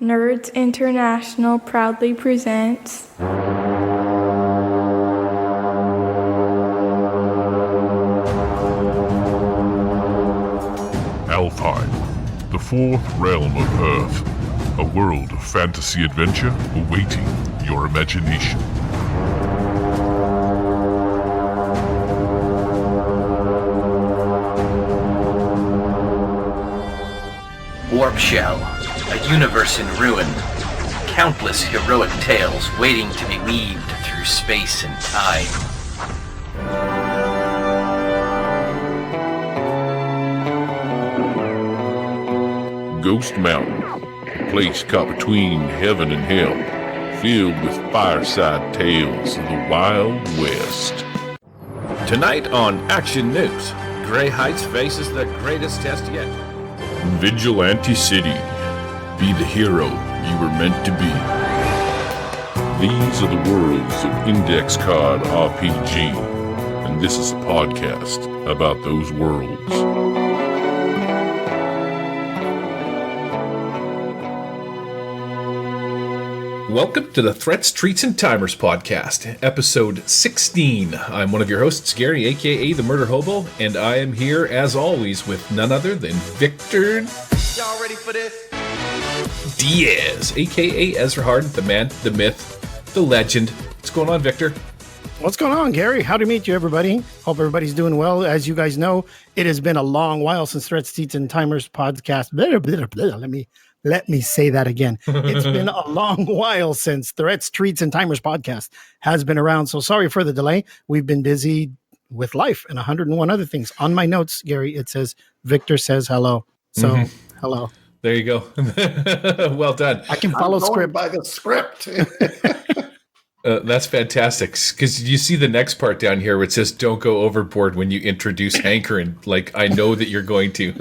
Nerds International proudly presents Alpine, the fourth realm of Earth, a world of fantasy adventure awaiting your imagination. Warp Shell, a universe in ruin. Countless heroic tales waiting to be weaved through space and time. Ghost Mountain, a place caught between heaven and hell, filled with fireside tales of the Wild West. Tonight on Action News, Grey Heights faces the greatest test yet. Vigilante City, be the hero you were meant to be. These are the worlds of Index Card RPG, and this is a podcast about those worlds. Welcome to the Threats, Treats, and Timers podcast, episode 16. I'm one of your hosts, Gary, aka the Murder Hobo, and I am here, as always, with none other than Victor Y'all ready for this? Diaz, aka Ezra Hard, the man, the myth, the legend. What's going on, Victor? What's going on, Gary? How to meet you, everybody. Hope everybody's doing well. As you guys know, it has been a long while since Threats, Treats, and Timers podcast. Let me say that again. It's been a long while since Threats, Treats, and Timers podcast has been around. So sorry for the delay. We've been busy with life and 101 other things. On my notes, Gary, it says, Victor says hello. So, hello. There you go. Well done. I can follow script. By the script. That's fantastic. Because you see the next part down here where it says, don't go overboard when you introduce hankering. Like, I know that you're going to.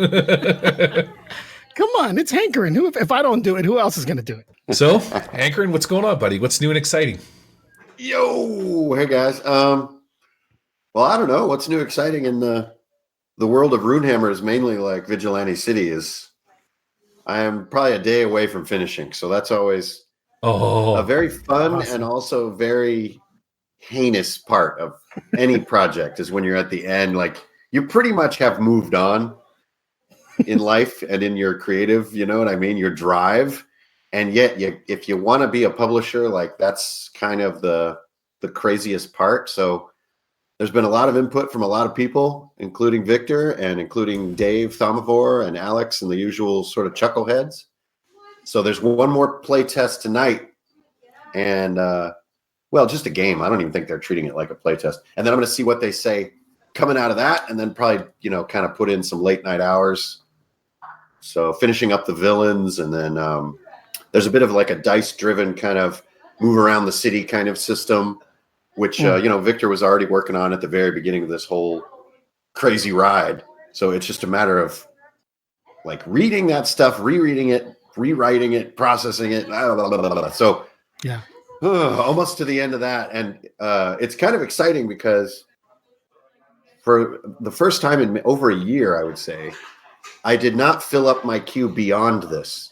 Come on, it's hankering. If I don't do it, who else is going to do it? So, hankering, what's going on, buddy? What's new and exciting? Yo, hey guys. Well, I don't know what's new, exciting in the world of Runehammer is mainly like Vigilante City is. I am probably a day away from finishing, so that's always a very fun and also very heinous part of any project is when you're at the end. Like you pretty much have moved on in life and in your creative, you know what I mean? Your drive. And yet if you want to be a publisher, like that's kind of the craziest part. So there's been a lot of input from a lot of people, including Victor and including Dave Thomavor and Alex and the usual sort of chuckleheads. So there's one more play test tonight and, well, just a game. I don't even think they're treating it like a play test. And then I'm going to see what they say coming out of that and then probably, kind of put in some late night hours. So finishing up the villains, and then there's a bit of like a dice-driven kind of move around the city kind of system, which, Victor was already working on at the very beginning of this whole crazy ride. So it's just a matter of like reading that stuff, rereading it, rewriting it, processing it. Blah, blah, blah, blah. So yeah, almost to the end of that. And it's kind of exciting because for the first time in over a year, I would say, I did not fill up my queue beyond this.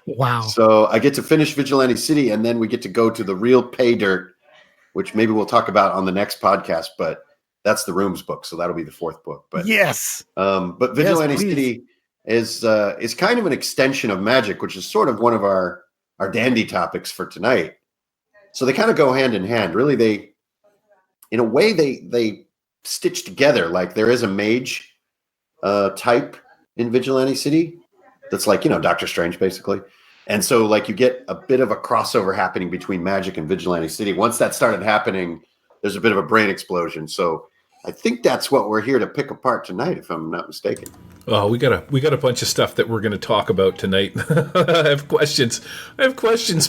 Wow. So I get to finish Vigilante City, and then we get to go to the real pay dirt, which maybe we'll talk about on the next podcast, but that's the Rooms book, so that'll be the fourth book. But yes. But Vigilante City is kind of an extension of Magic, which is sort of one of our dandy topics for tonight. So they kind of go hand in hand. Really, in a way, they stitch together. Like there is a mage type in Vigilante City that's like, Doctor Strange basically. And so like you get a bit of a crossover happening between Magic and Vigilante City. Once that started happening, there's a bit of a brain explosion. So I think that's what we're here to pick apart tonight, if I'm not mistaken. Oh, we got a bunch of stuff that we're going to talk about tonight. I have questions,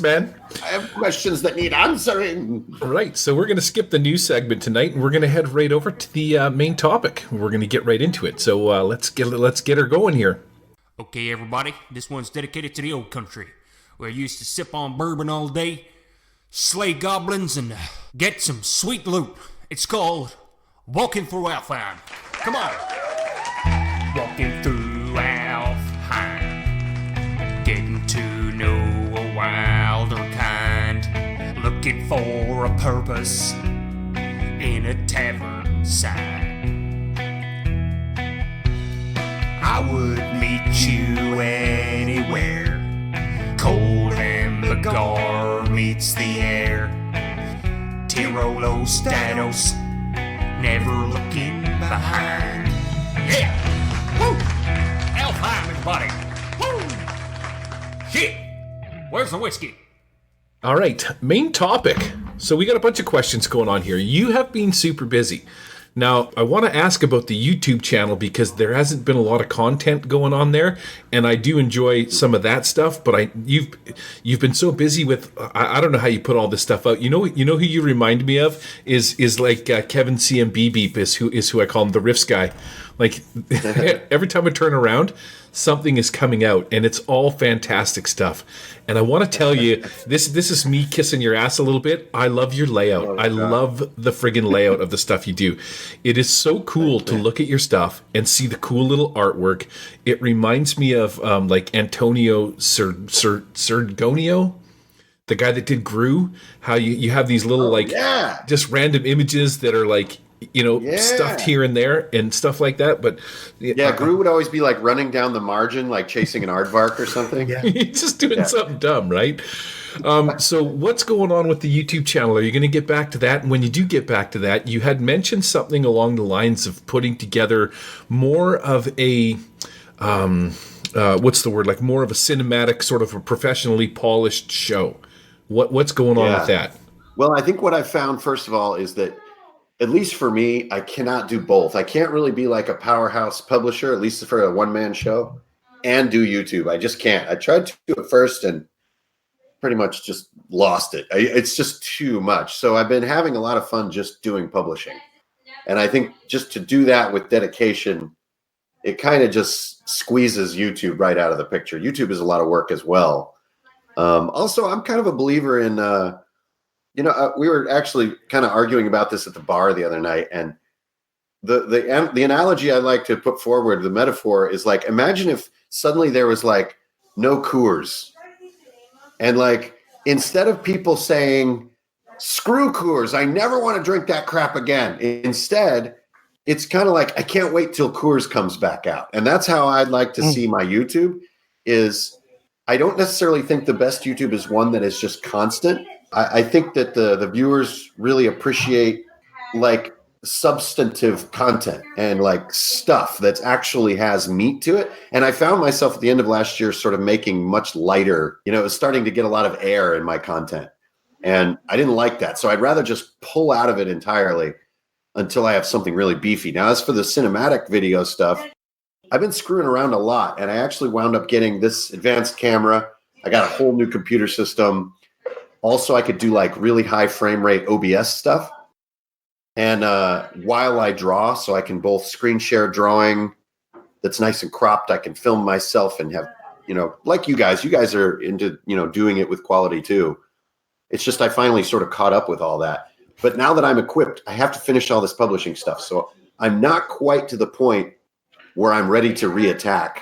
man. I have questions that need answering. Right, so we're going to skip the news segment tonight, and we're going to head right over to the main topic. We're going to get right into it. So let's get her going here. Okay, everybody, this one's dedicated to the old country, where you used to sip on bourbon all day, slay goblins, and get some sweet loot. It's called Walking Through Alfheim. Come on. Walking through Alfheim. Getting to know a wilder kind, looking for a purpose in a tavern side. I would meet you anywhere. Cold and the gar meets the air. Tirolo Statos, never looking behind. Yeah! Woo! Alfheim, everybody! Woo! Shit! Where's the whiskey? All right, main topic. So we got a bunch of questions going on here. You have been super busy. Now, I want to ask about the YouTube channel because there hasn't been a lot of content going on there, and I do enjoy some of that stuff. But you've been so busy with I don't know how you put all this stuff out. You know who you remind me of is like Kevin CMB Beep is who I call him, the riffs guy. Like every time I turn around, something is coming out, and it's all fantastic stuff. And I want to tell you, this is me kissing your ass a little bit. I love your layout. I love the friggin' layout of the stuff you do. It is so cool to look at your stuff and see the cool little artwork. It reminds me of like Antonio Sergonio, the guy that did Gru. How you have these little just random images that are like, stuffed here and there and stuff like that. But Gru would always be like running down the margin, like chasing an aardvark or something. He's just doing something dumb, right? So what's going on with the YouTube channel? Are you going to get back to that? And when you do get back to that, you had mentioned something along the lines of putting together more of a what's the word? Like more of a cinematic, sort of a professionally polished show. What's going on with that? Well, I think what I found, first of all, is that at least for me, I cannot do both. I can't really be like a powerhouse publisher, at least for a one-man show, and do YouTube. I just can't. I tried to do it first and pretty much just lost it. It's just too much. So I've been having a lot of fun just doing publishing. And I think just to do that with dedication, it kind of just squeezes YouTube right out of the picture. YouTube is a lot of work as well. Also, I'm kind of a believer in we were actually kind of arguing about this at the bar the other night, and the analogy I like to put forward, the metaphor, is like, imagine if suddenly there was like no Coors, and like instead of people saying screw Coors, I never want to drink that crap again, instead it's kind of like I can't wait till Coors comes back out. And that's how I'd like to see my YouTube. Is I don't necessarily think the best YouTube is one that is just constant. I think that the viewers really appreciate like substantive content and like stuff that actually has meat to it. And I found myself at the end of last year sort of making much lighter, it was starting to get a lot of air in my content. And I didn't like that. So I'd rather just pull out of it entirely until I have something really beefy. Now, as for the cinematic video stuff, I've been screwing around a lot, and I actually wound up getting this advanced camera. I got a whole new computer system. Also, I could do like really high frame rate OBS stuff. And while I draw, so I can both screen share drawing that's nice and cropped. I can film myself and have, like you guys are into, doing it with quality too. It's just I finally sort of caught up with all that. But now that I'm equipped, I have to finish all this publishing stuff. So I'm not quite to the point where I'm ready to reattack.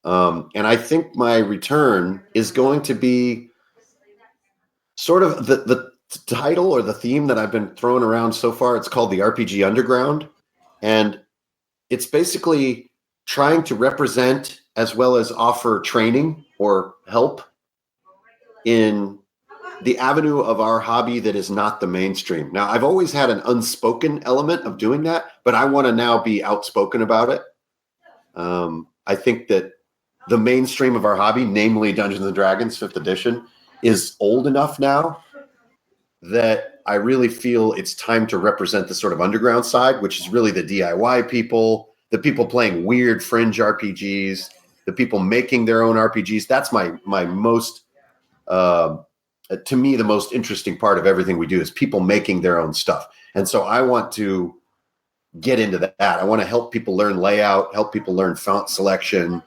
And I think my return is going to be sort of the title or the theme that I've been throwing around so far. It's called the RPG Underground. And it's basically trying to represent as well as offer training or help in the avenue of our hobby that is not the mainstream. Now, I've always had an unspoken element of doing that, but I want to now be outspoken about it. I think that the mainstream of our hobby, namely Dungeons and Dragons 5th edition, is old enough now that I really feel it's time to represent the sort of underground side, which is really the DIY people, the people playing weird fringe RPGs, the people making their own RPGs. That's my most, to me, the most interesting part of everything we do is people making their own stuff. And so I want to get into that. I want to help people learn layout, help people learn font selection,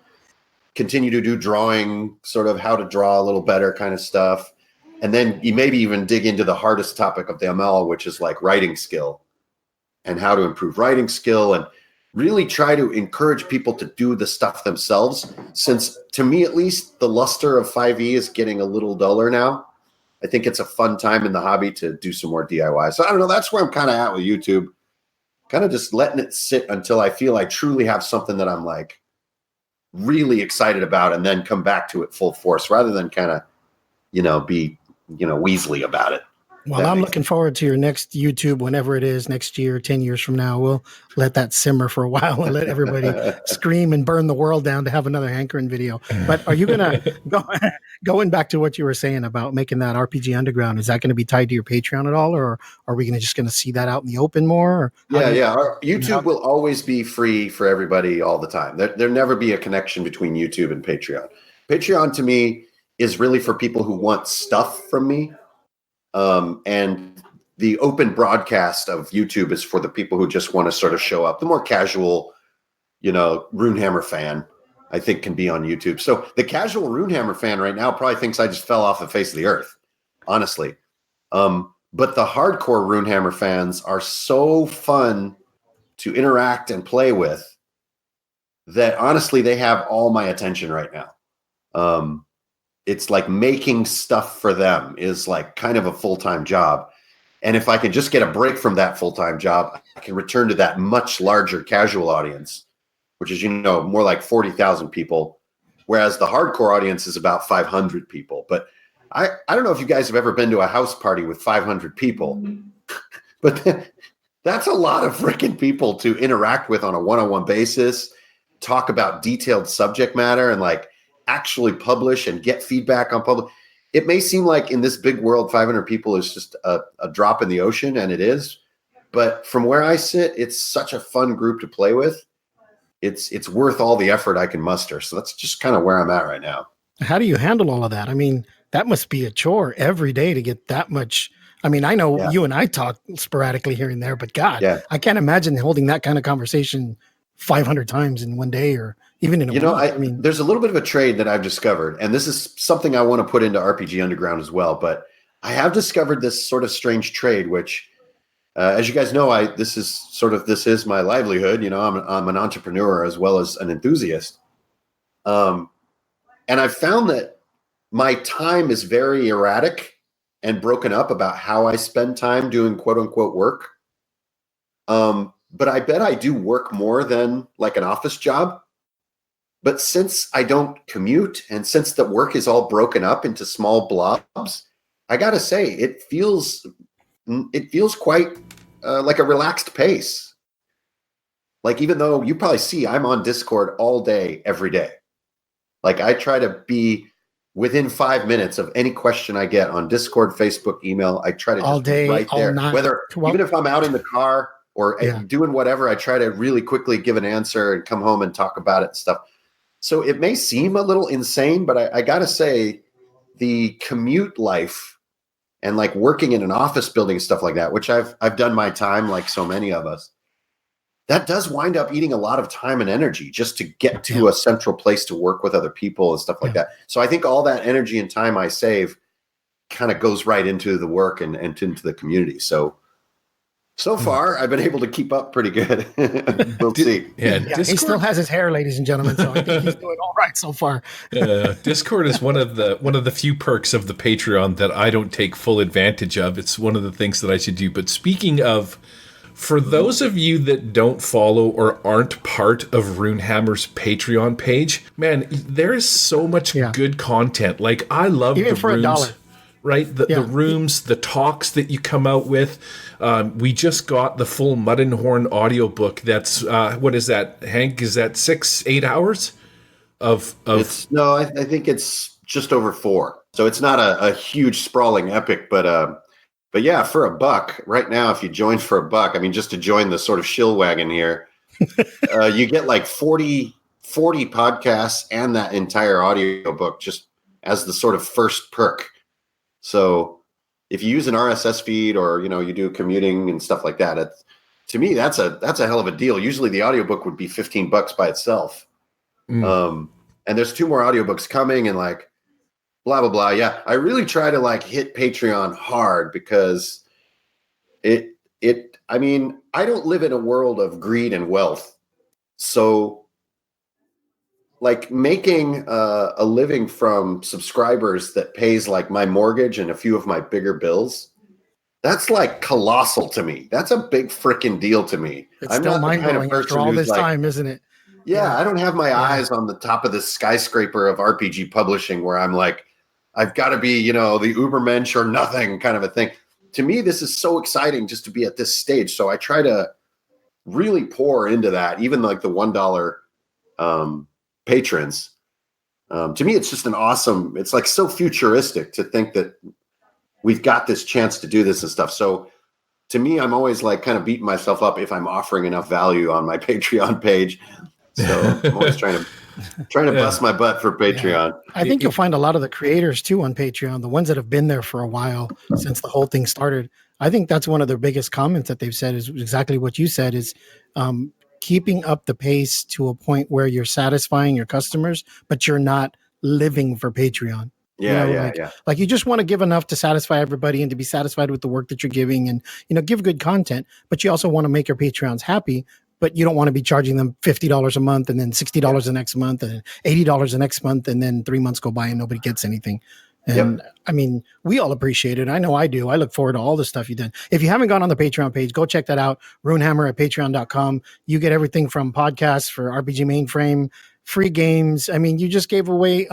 continue to do drawing, sort of how to draw a little better kind of stuff. And then you maybe even dig into the hardest topic of them all, which is like writing skill and how to improve writing skill. And really try to encourage people to do the stuff themselves, since to me at least the luster of 5e is getting a little duller now. I think it's a fun time in the hobby to do some more DIY. So I don't know, that's where I'm kind of at with YouTube, kind of just letting it sit until I feel I truly have something that I'm like really excited about, and then come back to it full force rather than kind of, be, Weasley about it. Well, I'm looking forward to your next YouTube, whenever it is, next year, 10 years from now. We'll let that simmer for a while and let everybody scream and burn the world down to have another hankering video. But are you going to, going back to what you were saying about making that RPG Underground, is that going to be tied to your Patreon at all? Or are we just going to see that out in the open more? Our YouTube will always be free for everybody all the time. There'll never be a connection between YouTube and Patreon. Patreon to me is really for people who want stuff from me. And the open broadcast of YouTube is for the people who just want to sort of show up. The more casual, Runehammer fan, I think, can be on YouTube. So the casual Runehammer fan right now probably thinks I just fell off the face of the earth, honestly. But the hardcore Runehammer fans are so fun to interact and play with that honestly, they have all my attention right now. It's like making stuff for them is like kind of a full-time job. And if I can just get a break from that full-time job, I can return to that much larger casual audience, which is, more like 40,000 people, whereas the hardcore audience is about 500 people. But I don't know if you guys have ever been to a house party with 500 people, but that's a lot of freaking people to interact with on a one-on-one basis, talk about detailed subject matter, and like actually publish and get feedback on public. It may seem like in this big world, 500 people is just a drop in the ocean, and it is. But from where I sit, it's such a fun group to play with. It's worth all the effort I can muster. So that's just kind of where I'm at right now. How do you handle all of that? I mean, that must be a chore every day to get that much. I mean, I know you and I talk sporadically here and there, but God, I can't imagine holding that kind of conversation 500 times in one day, or even in a week. I mean, there's a little bit of a trade that I've discovered, and this is something I want to put into RPG Underground as well. But I have discovered this sort of strange trade, which, as you guys know, this is my livelihood. I'm an entrepreneur as well as an enthusiast, and I've found that my time is very erratic and broken up about how I spend time doing quote unquote work. But I bet I do work more than like an office job. But since I don't commute, and since the work is all broken up into small blobs, I got to say, it feels quite like a relaxed pace. Like, even though you probably see I'm on Discord all day, every day. Like, I try to be within 5 minutes of any question I get on Discord, Facebook, email. I try to all just day, right all there. night, Even if I'm out in the car or doing whatever, I try to really quickly give an answer and come home and talk about it and stuff. So it may seem a little insane, but I got to say, the commute life and like working in an office building and stuff like that, which I've done my time like so many of us, that does wind up eating a lot of time and energy just to get to a central place to work with other people and stuff like that. So I think all that energy and time I save kind of goes right into the work and into the community. So far, I've been able to keep up pretty good. We'll see. Yeah, he still has his hair, ladies and gentlemen. So I think he's doing all right so far. Discord is one of the few perks of the Patreon that I don't take full advantage of. It's one of the things that I should do. But speaking of, for those of you that don't follow or aren't part of Runehammer's Patreon page, man, there is so much good content. Like, I love even the for rooms. $1. Right? The rooms, the talks that you come out with. We just got the full Mud and Horn audiobook. That's, what is that, Hank? Is that 6-8 hours? No, I think it's just over 4. So it's not a huge sprawling epic, but yeah, for $1 right now, if you join for $1, I mean, just to join the sort of shill wagon here, you get like 40 podcasts and that entire audiobook just as the sort of first perk. So if you use an RSS feed or, you do commuting and stuff like that, to me, that's a hell of a deal. Usually the audiobook would be $15 by itself. And there's 2 more audiobooks coming and like blah, blah, blah. Yeah. I really try to like hit Patreon hard because I mean, I don't live in a world of greed and wealth. So like making a living from subscribers that pays like my mortgage and a few of my bigger bills, that's like colossal to me. That's a big freaking deal to me. It's I'm still not the kind of mind-blowing person after all who's this like, time, isn't it? yeah, I don't have my eyes on the top of this skyscraper of RPG publishing where I'm like, I've got to be, you know, the Ubermensch or nothing kind of a thing. To me, this is so exciting just to be at this stage. So I try to really pour into that, even like the $1 patrons. To me, it's just an awesome, it's like so futuristic to think that we've got this chance to do this and stuff. So to me, I'm always like kind of beating myself up if I'm offering enough value on my Patreon page. So I'm always trying to bust my butt for Patreon. Yeah. I think you'll find a lot of the creators too on Patreon, the ones that have been there for a while since the whole thing started. I think that's one of their biggest comments that they've said is exactly what you said is keeping up the pace to a point where you're satisfying your customers, but you're not living for Patreon. Yeah, Like you just want to give enough to satisfy everybody and to be satisfied with the work that you're giving and, you know, give good content, but you also want to make your Patreons happy, but you don't want to be charging them $50 a month and then $60 the next month and $80 the next month. And then 3 months go by and nobody gets anything. And I mean, we all appreciate it. I know I do. I look forward to all the stuff you did. If you haven't gone on the Patreon page, go check that out. Runehammer at patreon.com. You get everything from podcasts for RPG Mainframe, free games. I mean, you just gave away,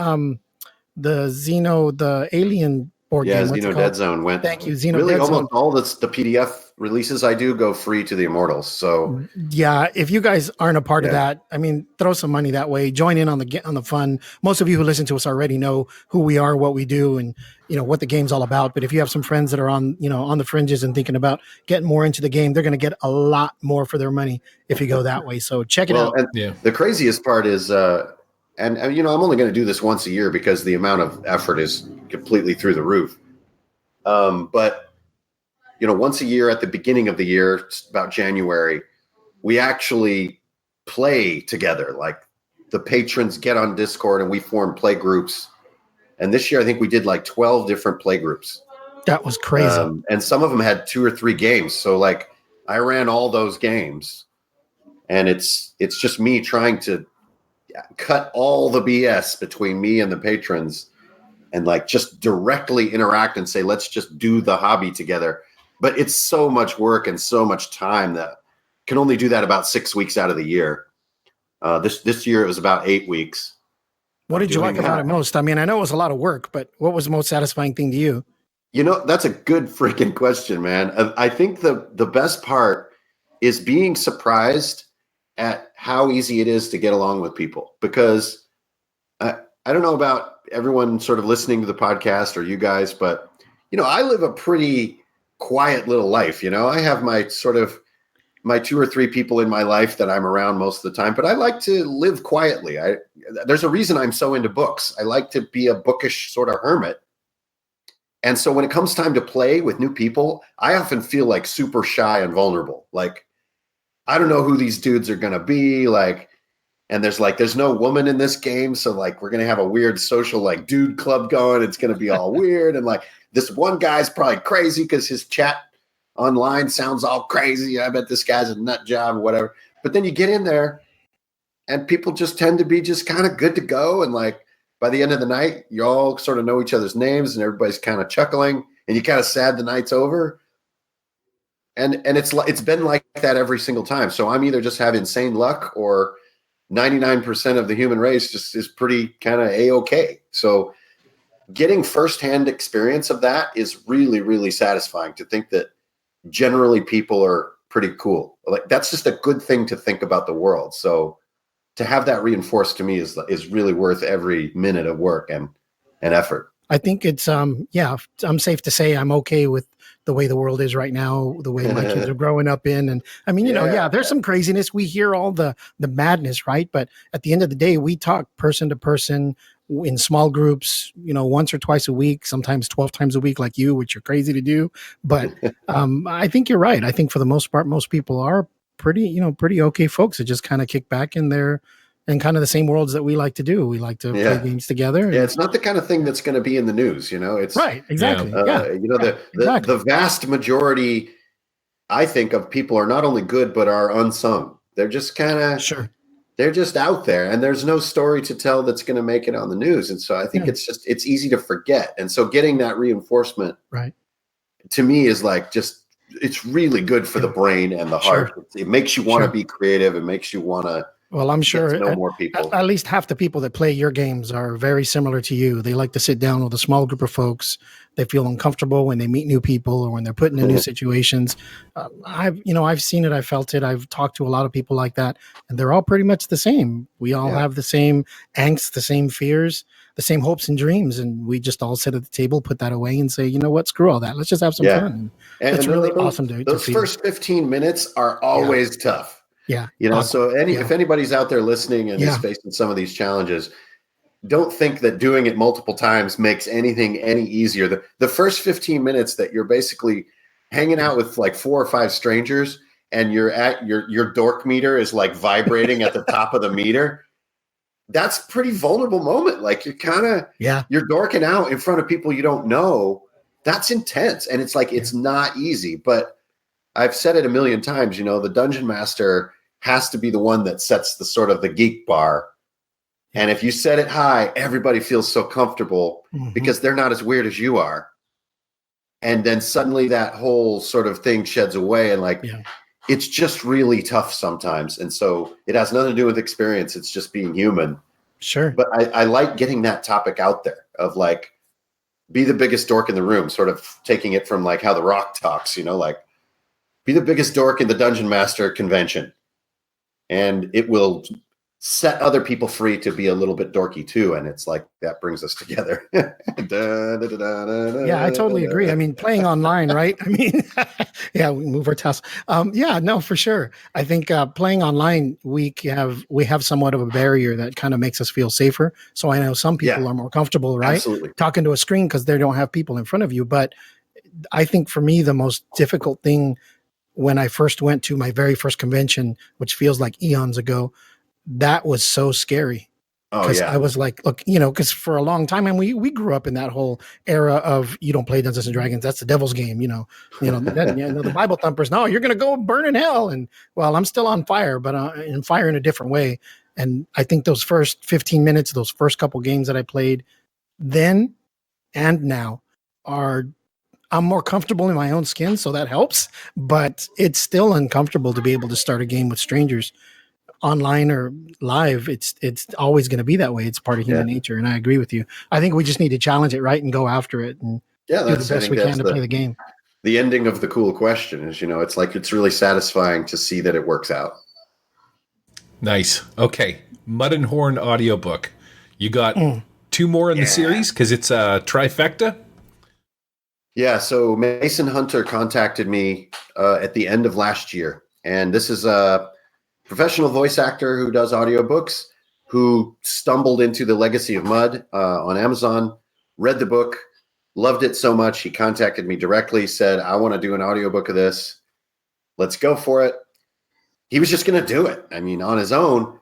the Alien board game. Xeno Dead Zone went. Thank you, Xeno really Dead Zone. Almost all the PDF releases I do go free to the Immortals. So yeah, if you guys aren't a part of that, I mean, throw some money that way. Join in on the fun. Most of you who listen to us already know who we are, what we do, and you know what the game's all about. But if you have some friends that are on the fringes and thinking about getting more into the game, they're going to get a lot more for their money if you go that way. So check it out. And the craziest part is. And you know, I'm only going to do this once a year because the amount of effort is completely through the roof. But you know, once a year at the beginning of the year, about January, we actually play together. Like the patrons get on Discord and we form play groups. And this year, I think we did like 12 different play groups. That was crazy. And some of them had 2 or 3 games. So like I ran all those games, and it's just me trying to cut all the BS between me and the patrons and like just directly interact and say, let's just do the hobby together. But it's so much work and so much time that can only do that about 6 weeks out of the year. This year it was about 8 weeks. What did you like about it most? I mean, I know it was a lot of work, but what was the most satisfying thing to you? You know, that's a good freaking question, man. I think the best part is being surprised at how easy it is to get along with people, because I don't know about everyone sort of listening to the podcast or you guys, but you know, I live a pretty quiet little life. You know, I have my 2 or 3 people in my life that I'm around most of the time, but I like to live quietly. There's a reason I'm so into books. I like to be a bookish sort of hermit. And so when it comes time to play with new people, I often feel like super shy and vulnerable. Like, I don't know who these dudes are going to be, like, and there's no woman in this game. So like, we're going to have a weird social, like dude club going. It's going to be all weird. And like this one guy's probably crazy because his chat online sounds all crazy. I bet this guy's a nut job or whatever. But then you get in there and people just tend to be just kind of good to go. And like, by the end of the night, you all sort of know each other's names and everybody's kind of chuckling and you kind of sad the night's over. And it's been like that every single time. So I'm either just have insane luck or 99% of the human race just is pretty kind of A-okay. So getting firsthand experience of that is really, really satisfying to think that generally people are pretty cool. Like that's just a good thing to think about the world. So to have that reinforced to me is really worth every minute of work and effort. I think it's I'm safe to say I'm okay with the way the world is right now, the way my kids are growing up in. And I mean, there's some craziness. We hear all the madness, right? But at the end of the day, we talk person to person in small groups, once or twice a week, sometimes 12 times a week like you, which you're crazy to do. But I think you're right. I think for the most part, most people are pretty okay folks that just kind of kick back in there. And kind of the same worlds that we like to do. We like to play games together. Yeah, it's not the kind of thing that's going to be in the news, It's right, exactly. The vast majority, I think, of people are not only good but are unsung. They're just kind of they're just out there, and there's no story to tell that's going to make it on the news. And so I think it's easy to forget. And so getting that reinforcement, right, to me is like it's really good for the brain and the heart. It makes you want to be creative. It makes you want to. Well, I'm sure know more people. At least half the people that play your games are very similar to you. They like to sit down with a small group of folks. They feel uncomfortable when they meet new people or when they're put into new situations. I've seen it. I felt it. I've talked to a lot of people like that, and they're all pretty much the same. We all have the same angst, the same fears, the same hopes and dreams, and we just all sit at the table, put that away, and say, you know what, screw all that. Let's just have some fun. And it's really awesome to those first 15 minutes are always tough. Yeah. So if anybody's out there listening and is facing some of these challenges, don't think that doing it multiple times makes anything any easier. The first 15 minutes that you're basically hanging out with like 4 or 5 strangers and you're at your dork meter is like vibrating at the top of the meter. That's a pretty vulnerable moment. Like you're kind of, you're dorking out in front of people you don't know. That's intense. And it's like, it's not easy, but I've said it a million times, the dungeon master has to be the one that sets the sort of the geek bar. And if you set it high, everybody feels so comfortable because they're not as weird as you are. And then suddenly that whole sort of thing sheds away and it's just really tough sometimes. And so it has nothing to do with experience. It's just being human. Sure. But I like getting that topic out there of like, be the biggest dork in the room, sort of taking it from like how The Rock talks, like, be the biggest dork in the Dungeon Master convention. And it will set other people free to be a little bit dorky too. And it's like, that brings us together. Yeah, I totally agree. I mean, playing online, right? I mean, we move our tasks. For sure. I think playing online, we have somewhat of a barrier that kind of makes us feel safer. So I know some people are more comfortable, right? Absolutely. Talking to a screen because they don't have people in front of you. But I think for me, the most difficult thing when I first went to my very first convention, which feels like eons ago, that was so scary. Because I was like, look, because for a long time, and we grew up in that whole era of you don't play Dungeons and Dragons, that's the devil's game, the Bible thumpers. No, you're gonna go burn in hell, and well, I'm still on fire, but in fire in a different way. And I think those first 15 minutes, those first couple games that I played, then and now, I'm more comfortable in my own skin, so that helps. But it's still uncomfortable to be able to start a game with strangers. Online or live, it's always going to be that way. It's part of human nature, and I agree with you. I think we just need to challenge it, right, and go after it, and do the best we can to play the game. The ending of the cool question is, it's like it's really satisfying to see that it works out. Nice. Okay, Mud and Horn audiobook. You got 2 more in the series because it's a trifecta. Yeah. So Mason Hunter contacted me at the end of last year, and this is a professional voice actor who does audiobooks, who stumbled into The Legacy of Mud on Amazon, read the book, loved it so much. He contacted me directly, said, I want to do an audiobook of this. Let's go for it. He was just going to do it. I mean, on his own.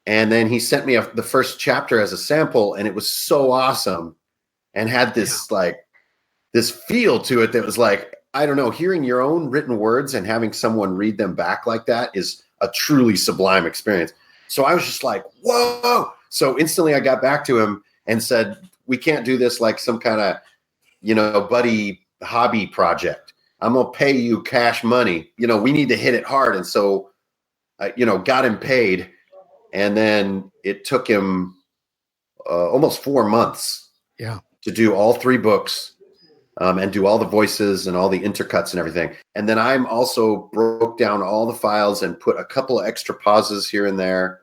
And then he sent me the first chapter as a sample, and it was so awesome and had this this feel to it that was like, I don't know, hearing your own written words and having someone read them back like that is a truly sublime experience. So I was just like, whoa. So instantly I got back to him and said, we can't do this like some kind of, buddy hobby project. I'm going to pay you cash money. We need to hit it hard. And so, got him paid. And then it took him almost 4 months to do all 3 books. And do all the voices and all the intercuts and everything. And then I'm also broke down all the files and put a couple of extra pauses here and there,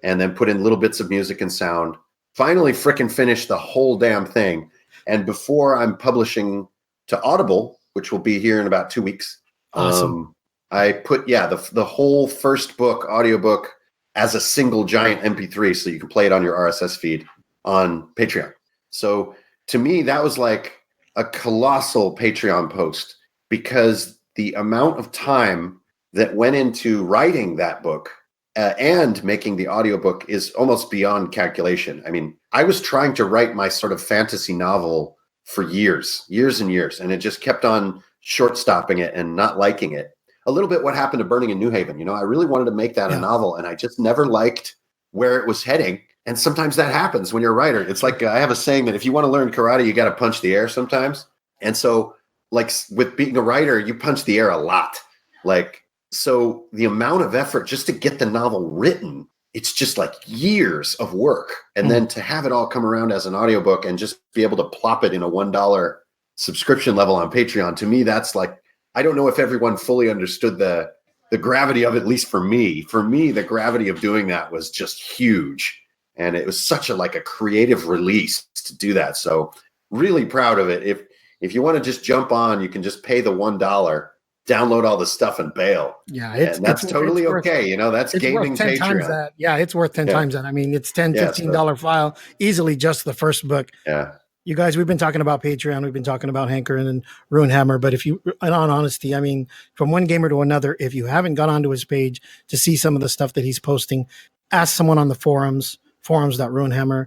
and then put in little bits of music and sound. Finally frickin' finished the whole damn thing. And before I'm publishing to Audible, which will be here in about 2 weeks, awesome. I put, the whole first book, audiobook, as a single giant MP3 so you can play it on your RSS feed on Patreon. So to me, that was like a colossal Patreon post, because the amount of time that went into writing that book and making the audiobook is almost beyond calculation. I mean, I was trying to write my sort of fantasy novel for years and years, and it just kept on short stopping it and not liking it. a little bit what happened to Burning in New Haven. You know, I really wanted to make that a novel, and I just never liked where it was heading. And sometimes that happens when you're a writer. It's like I have a saying that if you want to learn karate, you got to punch the air sometimes. And so, like with being a writer, you punch the air a lot. Like, so the amount of effort just to get the novel written, it's just like years of work. And then to have it all come around as an audiobook and just be able to plop it in a $1 subscription level on Patreon, to me, that's like, I don't know if everyone fully understood the gravity of it, at least for me. For me, the gravity of doing that was just huge. And it was such a creative release to do that. So really proud of it. If you want to just jump on, you can just pay the $1, download all the stuff and bail. Yeah. And that's totally okay. You know, that's gaming Patreon. Times that. Yeah. It's worth 10 times that. I mean, it's $10, $15 file, easily just the first book. Yeah. You guys, we've been talking about Patreon. We've been talking about Hankering and Runehammer. But if you, in all honesty, I mean, from one gamer to another, if you haven't gone onto his page to see some of the stuff that he's posting, ask someone on the forums.runehammer.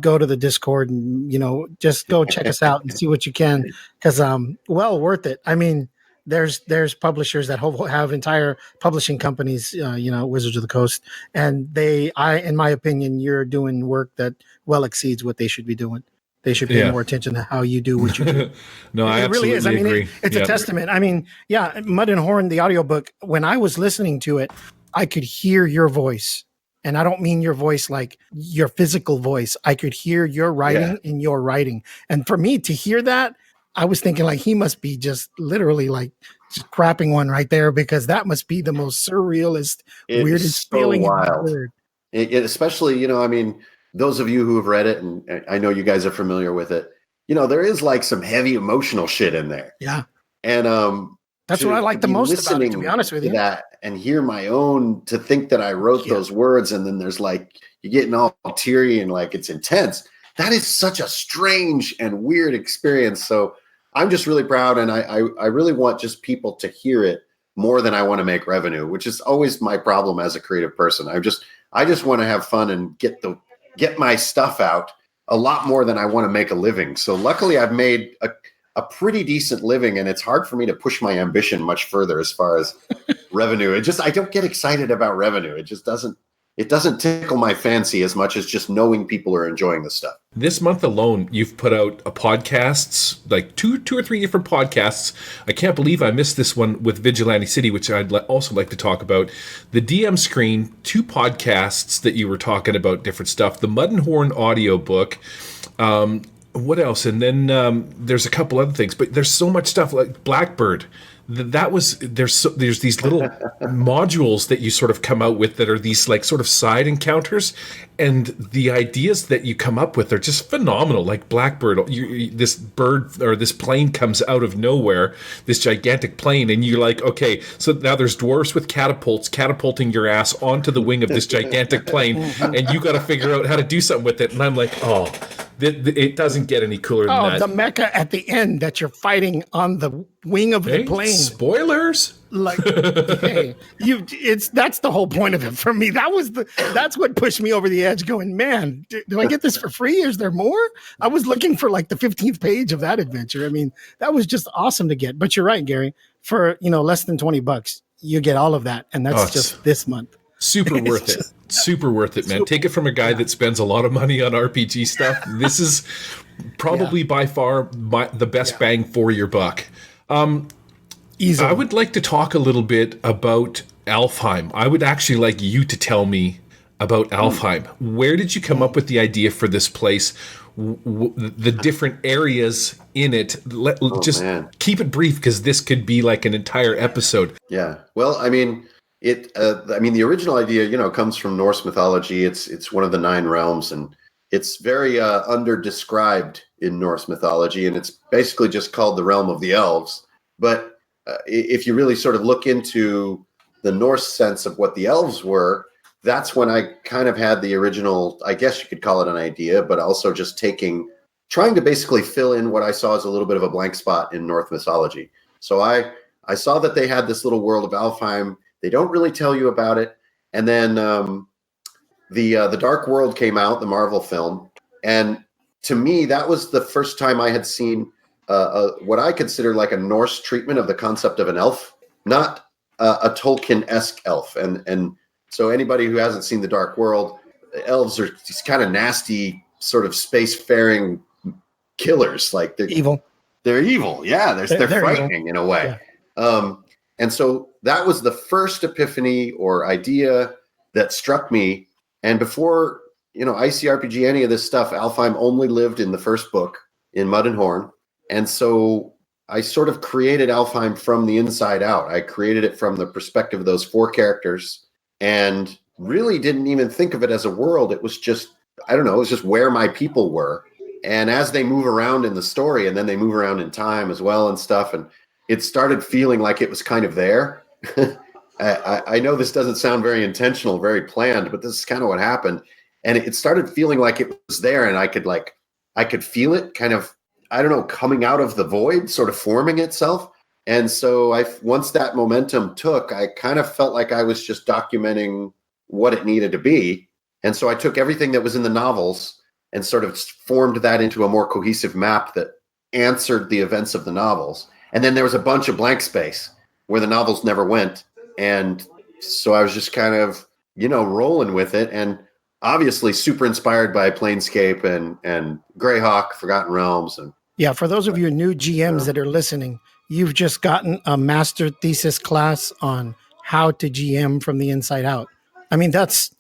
Go to the Discord and, you know, just go check us out and see what you can. Because well worth it. I mean, there's publishers that have entire publishing companies, you know, Wizards of the Coast. And in my opinion, you're doing work that well exceeds what they should be doing. They should pay more attention to how you do what you do. No, I absolutely really is. I mean, agree. It's a testament. I mean, yeah, Mud and Horn, the audiobook, when I was listening to it, I could hear your voice. And I don't mean your voice like your physical voice. I could hear your writing in your writing. And for me to hear that, I was thinking like he must be just literally like just crapping one right there, because that must be the most surrealist, weirdest feeling in the word. Especially, you know, I mean, those of you who have read it, and I know you guys are familiar with it, you know, there is like some heavy emotional shit in there. Yeah. And that's what I like the most about it, to be honest with you. That and hear my own, to think that I wrote those words, and then there's like, you're getting all teary and like it's intense. That is such a strange and weird experience. So I'm just really proud, and I really want just people to hear it more than I want to make revenue, which is always my problem as a creative person. I just want to have fun and get my stuff out a lot more than I want to make a living. So luckily I've made a pretty decent living, and it's hard for me to push my ambition much further as far as revenue. I don't get excited about revenue. It doesn't tickle my fancy as much as just knowing people are enjoying the stuff. This month alone, you've put out podcasts, like two or three different podcasts. I can't believe I missed this one with Vigilante City, which I'd also like to talk about. The DM Screen, 2 podcasts that you were talking about different stuff. The Mud and Horn audiobook. What else? And then there's a couple other things, but there's so much stuff like Blackbird. There's these little modules that you sort of come out with that are these like sort of side encounters, and the ideas that you come up with are just phenomenal. Like Blackbird, this bird or this plane comes out of nowhere, this gigantic plane, and you're like, okay, so now there's dwarves with catapults catapulting your ass onto the wing of this gigantic plane, and you got to figure out how to do something with it. And I'm like, oh, it doesn't get any cooler than that. Oh, the mecha at the end that you're fighting on the wing of the plane. Spoilers. Like, hey, that's the whole point of it for me. That's what pushed me over the edge. Going, man, do I get this for free? Is there more? I was looking for like the 15th page of that adventure. I mean, that was just awesome to get. But you're right, Gary. For less than $20, you get all of that, and that's just this month. Super worth it. Super worth it, man. Take it from a guy that spends a lot of money on RPG stuff. This is probably by far the best bang for your buck. Easily. I would like to talk a little bit about Alfheim. I would actually like you to tell me about Alfheim. Where did you come up with the idea for this place? The different areas in it. Keep it brief, because this could be like an entire episode. Yeah. Well, I mean, the original idea, comes from Norse mythology. It's one of the 9 realms, and it's very underdescribed in Norse mythology, and it's basically just called the realm of the elves. But if you really sort of look into the Norse sense of what the elves were, that's when I kind of had the original, I guess you could call it an idea, but also just trying to basically fill in what I saw as a little bit of a blank spot in Norse mythology. So I saw that they had this little world of Alfheim. They don't really tell you about it. And then the Dark World came out, the Marvel film. And to me, that was the first time I had seen what I consider like a Norse treatment of the concept of an elf. Not a Tolkien-esque elf, and so anybody who hasn't seen The Dark World, elves are these kind of nasty sort of spacefaring killers. Like they're Evil. They're evil. Yeah, they're frightening evil in a way. Yeah. And so that was the first epiphany or idea that struck me. And before ICRPG, any of this stuff, Alfheim only lived in the first book in Mud and Horn, and so I sort of created Alfheim from the inside out. I created it from the perspective of those 4 characters and really didn't even think of it as a world. It was just, I don't know, it was just where my people were. And as they move around in the story, and then they move around in time as well and stuff, and it started feeling like it was kind of there. I know this doesn't sound very intentional, very planned, but this is kind of what happened. And it started feeling like it was there, and I could feel it kind of, I don't know, coming out of the void, sort of forming itself. And so once that momentum took, I kind of felt like I was just documenting what it needed to be. And so I took everything that was in the novels and sort of formed that into a more cohesive map that answered the events of the novels. And then there was a bunch of blank space where the novels never went. And so I was just kind of, rolling with it. And obviously super inspired by Planescape and Greyhawk, Forgotten Realms. And yeah, for those of you new GMs that are listening, you've just gotten a master thesis class on how to GM from the inside out. I mean, that's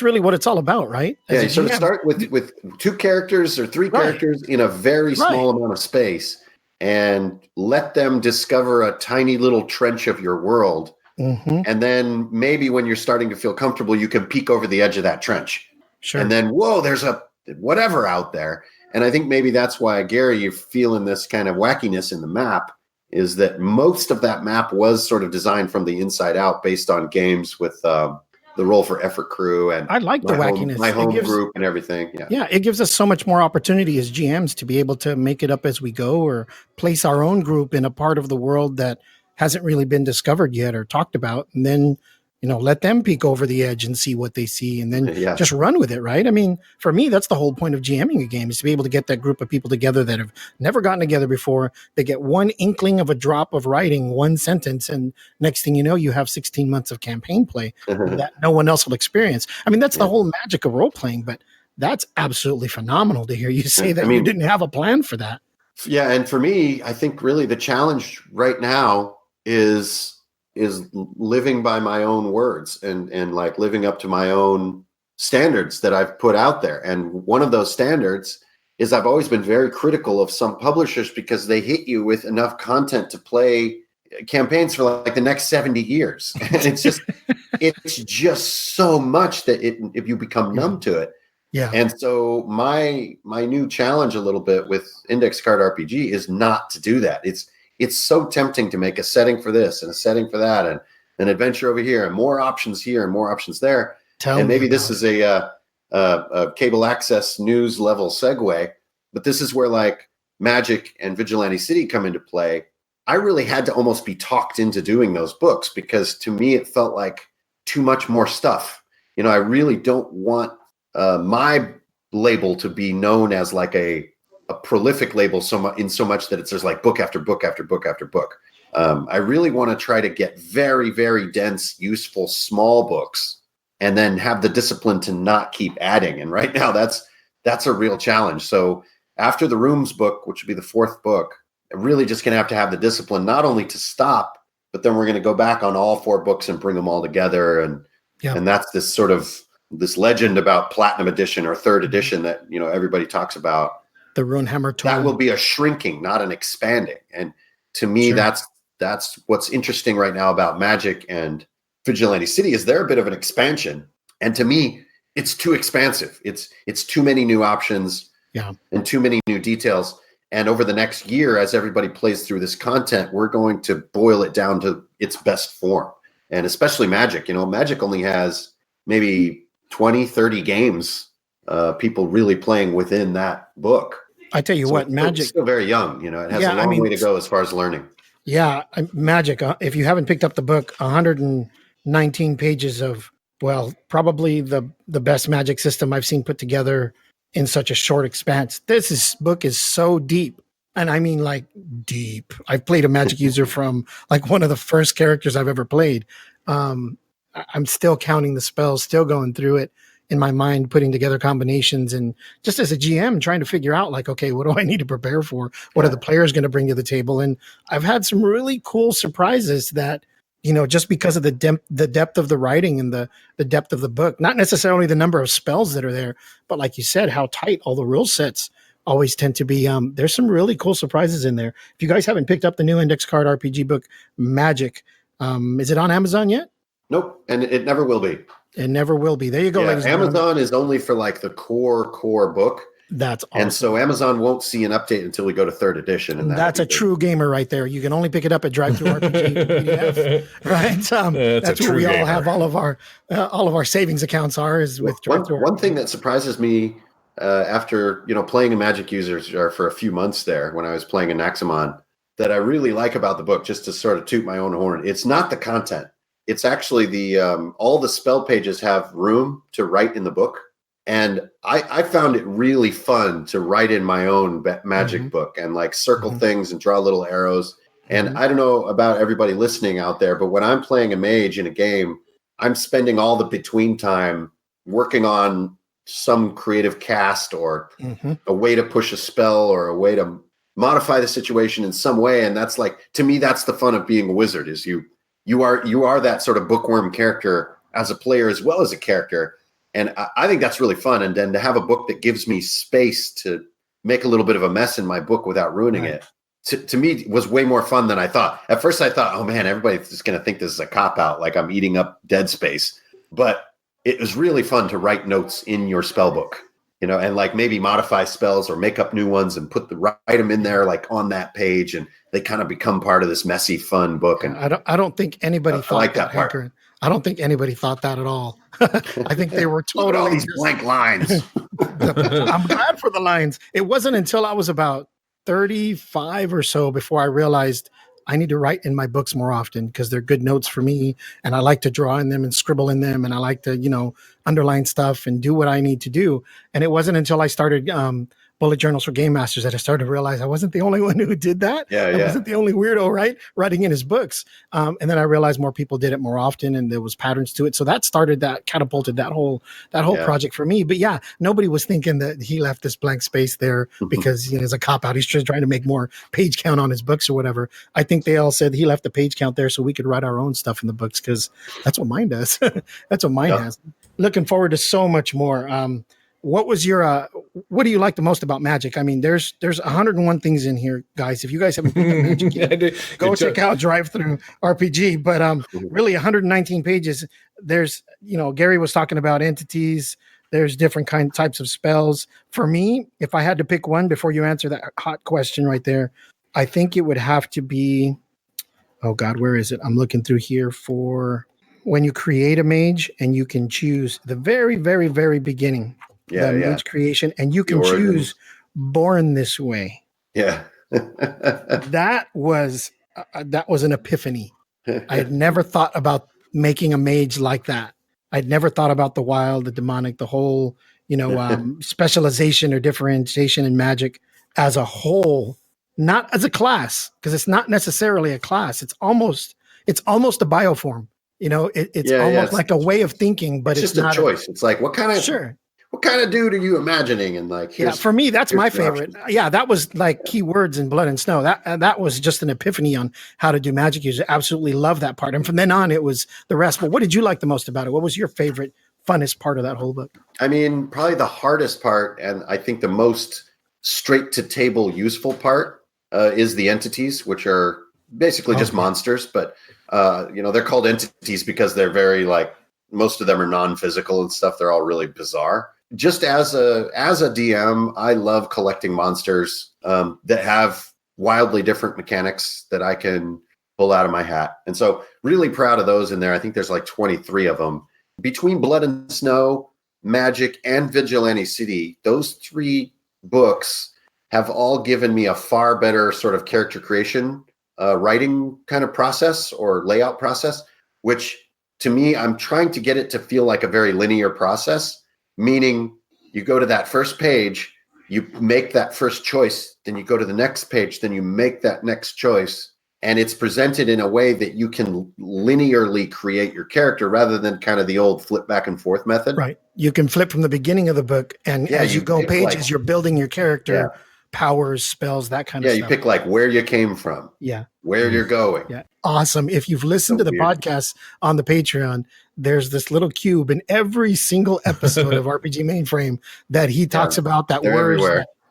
really what it's all about, right? Yeah, you sort of start with 2 characters or 3 characters in a very small amount of space and let them discover a tiny little trench of your world. Mm-hmm. And then maybe when you're starting to feel comfortable, you can peek over the edge of that trench. Sure. And then, whoa, there's a whatever out there. And I think maybe that's why, Gary, you're feeling this kind of wackiness in the map, is that most of that map was sort of designed from the inside out based on games with the Roll for Effort crew. And I like the wackiness. My home group and everything. Yeah, it gives us so much more opportunity as GMs to be able to make it up as we go or place our own group in a part of the world that hasn't really been discovered yet or talked about. And then, let them peek over the edge and see what they see and then just run with it, right? I mean, for me, that's the whole point of GMing a game, is to be able to get that group of people together that have never gotten together before. They get one inkling of a drop of writing, one sentence, and next thing you know, you have 16 months of campaign play that no one else will experience. I mean, that's the whole magic of role-playing, but that's absolutely phenomenal to hear you say that you didn't have a plan for that. Yeah, and for me, I think really the challenge right now is living by my own words and like living up to my own standards that I've put out there. And one of those standards is I've always been very critical of some publishers because they hit you with enough content to play campaigns for like the next 70 years. And it's just so much that if you become numb to it. Yeah. And so my new challenge a little bit with Index Card RPG is not to do that. It's so tempting to make a setting for this and a setting for that and an adventure over here and more options here and more options there. And maybe this is a cable access news level segue, but this is where like Magic and Vigilante City come into play. I really had to almost be talked into doing those books because to me, it felt like too much more stuff. I really don't want my label to be known as like a prolific label so much that there's like book after book after book after book. I really want to try to get very, very dense, useful, small books and then have the discipline to not keep adding. And right now that's a real challenge. So after the Rooms book, which would be the 4th book, I'm really just going to have the discipline, not only to stop, but then we're going to go back on all 4 books and bring them all together. And that's this sort of this legend about Platinum Edition or 3rd edition that, everybody talks about. The Runehammer tool. That will be a shrinking, not an expanding. And to me, that's what's interesting right now about Magic and Vigilante City is they're a bit of an expansion. And to me, it's too expansive. It's too many new options and too many new details. And over the next year, as everybody plays through this content, we're going to boil it down to its best form. And especially Magic. Magic only has maybe 20, 30 games, people really playing within that book. I tell you what, Magic is still very young. It has a long way to go as far as learning. Yeah, Magic. If you haven't picked up the book, 119 pages of probably the best Magic system I've seen put together in such a short expanse. This book is so deep. And I mean like deep. I've played a magic user from like one of the first characters I've ever played. I'm still counting the spells, still going through it in my mind, putting together combinations, and just as a GM trying to figure out like, okay, what do I need to prepare for? What are the players going to bring to the table? And I've had some really cool surprises that, you know, just because of the depth of the writing and the depth of the book, not necessarily the number of spells that are there, but like you said, how tight all the rule sets always tend to be. There's some really cool surprises in there. If you guys haven't picked up the new index card RPG book, Magic, is it on Amazon yet? Nope, and it never will be. It never will be. There you go, ladies and gentlemen. Amazon is only for like the core book. That's awesome. And so Amazon won't see an update until we go to 3rd edition. And that's a true gamer right there. You can only pick it up at Drive-Thru-RPG PDF, right? That's where we all have all of our savings accounts are, is with Drive-Thru. One thing that surprises me after, you know, playing a Magic Users for a few months there when I was playing Anaximon, that I really like about the book, just to sort of toot my own horn, it's not the content. It's actually the all the spell pages have room to write in the book. And I found it really fun to write in my own magic book and like circle things and draw little arrows. And I don't know about everybody listening out there, but when I'm playing a mage in a game, I'm spending all the between time working on some creative cast or a way to push a spell or a way to modify the situation in some way. And that's like, to me, that's the fun of being a wizard, is you are that sort of bookworm character as a player as well as a character. And I think that's really fun. And then to have a book that gives me space to make a little bit of a mess in my book without ruining it, to me was way more fun than I thought. At first I thought, oh man, everybody's just going to think this is a cop-out, like I'm eating up dead space. But it was really fun to write notes in your spell book, you know, and like maybe modify spells or make up new ones and write them in there, like on that page. And they kind of become part of this messy, fun book. And I don't think anybody thought like that part. Hanker. I don't think anybody thought that at all. I think they were totally all these blank lines. I'm glad for the lines. It wasn't until I was about 35 or so before I realized I need to write in my books more often, because they're good notes for me. And I like to draw in them and scribble in them. And I like to, you know, underline stuff and do what I need to do. And it wasn't until I started bullet journals for game masters that I started to realize I wasn't the only one who did that. I wasn't the only weirdo, right? Writing in his books. And then I realized more people did it more often, and there was patterns to it. So that catapulted that whole project for me. But yeah, nobody was thinking that he left this blank space there because, you know, it's a cop out. He's just trying to make more page count on his books or whatever. I think they all said he left the page count there so we could write our own stuff in the books, because that's what mine does. That's what mine has. Looking forward to so much more. What was your what do you like the most about Magic? I mean, there's 101 things in here, guys. If you guys haven't picked up Magic yet, go check out Drive-Thru RPG. But really 119 pages. There's, you know, Gary was talking about entities. There's different types of spells. For me, if I had to pick one before you answer that hot question right there, I think it would have to be, oh God, where is it? I'm looking through here for when you create a mage and you can choose the very, very, very beginning. Mage creation, and you can choose Born This Way. That was an epiphany. I had never thought about making a mage like that. I'd never thought about the wild, the demonic, the whole, you know, specialization or differentiation in magic as a whole, not as a class, because it's not necessarily a class. It's almost a bioform. You know, it's almost like a way of thinking, but it's just not a choice. It's like, what kind of dude are you imagining? And like, for me, that's my favorite. Options. Yeah, that was like keywords in Blood and Snow. That was just an epiphany on how to do magic use. I absolutely love that part. And from then on, it was the rest. But what did you like the most about it? What was your favorite, funnest part of that whole book? I mean, probably the hardest part, and I think the most straight to table useful part is the entities, which are basically just monsters. But, you know, they're called entities because they're very like, most of them are non-physical and stuff. They're all really bizarre. Just as a DM, I love collecting monsters that have wildly different mechanics that I can pull out of my hat. And so really proud of those in there. I think there's like 23 of them. Between Blood and Snow, Magic, and Vigilante City, those 3 books have all given me a far better sort of character creation, writing kind of process or layout process, which to me, I'm trying to get it to feel like a very linear process. Meaning you go to that first page you make that first choice, then you go to the next page, then you make that next choice. And it's presented in a way that you can linearly create your character rather than kind of the old flip back and forth method. Right. You can flip from the beginning of the book, and as you go pages, you're building your character, powers, spells, that kind of stuff. Yeah, you pick like where you came from. Yeah. Where you're going. Yeah. Awesome. If you've listened to the podcast on the Patreon, there's this little cube in every single episode of RPG Mainframe that he talks about that words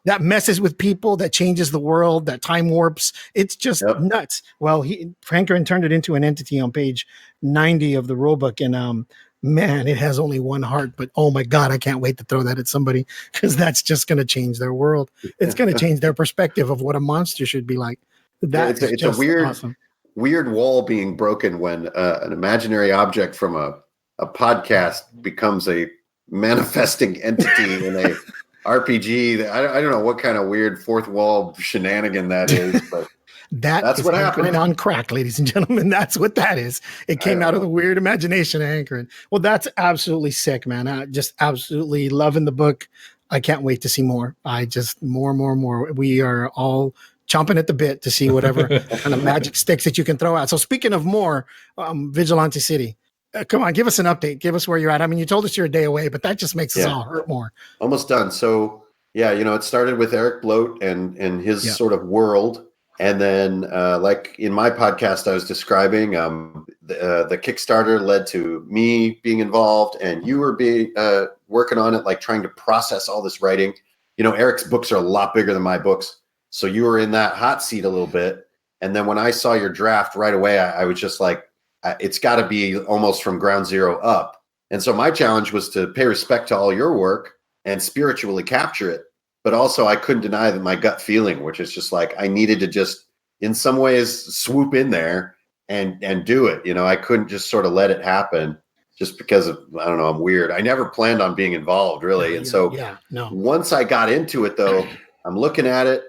that messes with people, that changes the world, that time warps. It's just nuts. Well, Franklin turned it into an entity on page 90 of the rulebook, and man, it has only one heart, but oh my God, I can't wait to throw that at somebody, because that's just going to change their world. It's going to change their perspective of what a monster should be like. It's a weird wall being broken when an imaginary object from a podcast becomes a manifesting entity in a RPG. I don't know what kind of weird fourth wall shenanigan that is, but that's what happened on crack, ladies and gentlemen. That's what that is. It came out of the weird imagination of Hankering. Well, that's absolutely sick, man. I just absolutely loving the book. I can't wait to see more. More. We are all chomping at the bit to see whatever kind of magic sticks that you can throw out. So speaking of more, Vigilante City. Come on, give us an update. Give us where you're at. I mean, you told us you're a day away, but that just makes us all hurt more. Almost done. So, it started with Eric Bloat and his sort of world. And then, like in my podcast I was describing, the Kickstarter led to me being involved, and you were working on it, like trying to process all this writing. Eric's books are a lot bigger than my books. So you were in that hot seat a little bit. And then when I saw your draft right away, I was just like, it's got to be almost from ground zero up. And so my challenge was to pay respect to all your work and spiritually capture it. But also I couldn't deny that my gut feeling, which is just like, I needed to just in some ways swoop in there and do it. I couldn't just sort of let it happen just because of, I don't know, I'm weird. I never planned on being involved really. And so once I got into it though, I'm looking at it.